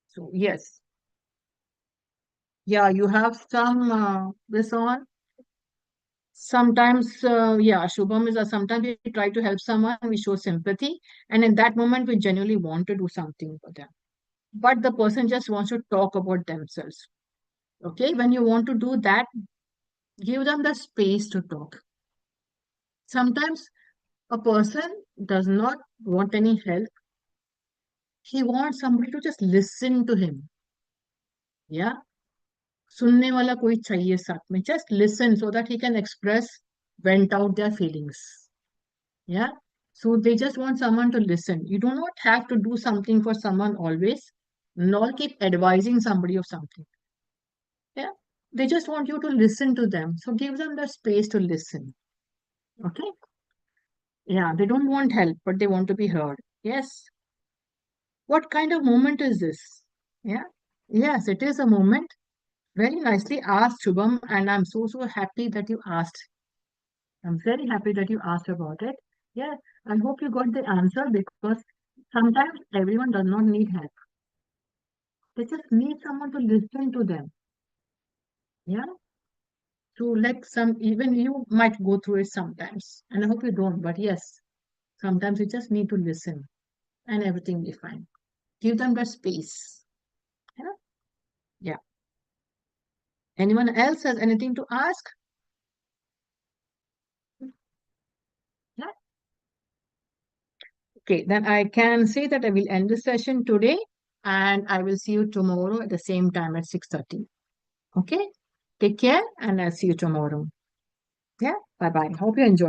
So, yes. Yeah, you have some this on. Sometimes, yeah, Shubham is sometimes we try to help someone, we show sympathy, and in that moment, we genuinely want to do something for them. But the person just wants to talk about themselves. Okay, when you want to do that, give them the space to talk. Sometimes a person does not want any help, he wants somebody to just listen to him. Yeah, सुनने वाला कोई चाहिए साथ में. Just listen so that he can express, vent out their feelings. Yeah. So they just want someone to listen. You do not have to do something for someone always, nor keep advising somebody of something. Yeah. They just want you to listen to them. So give them the space to listen. Okay. Yeah. They don't want help, but they want to be heard. Yes. What kind of moment is this? Yeah. Yes, it is a moment. Very nicely asked, Shubham. And I'm so happy that you asked. I'm very happy that you asked about it. Yeah. I hope you got the answer because sometimes everyone does not need help. They just need someone to listen to them. Yeah. To let some, even you might go through it sometimes. And I hope you don't, but yes, sometimes you just need to listen and everything will be fine. Give them that space. Yeah. Yeah. Anyone else has anything to ask? Yeah. Okay, then I can say that I will end the session today and I will see you tomorrow at the same time at 6:30. Okay. Take care and I'll see you tomorrow. Yeah. Bye bye. Hope you enjoyed.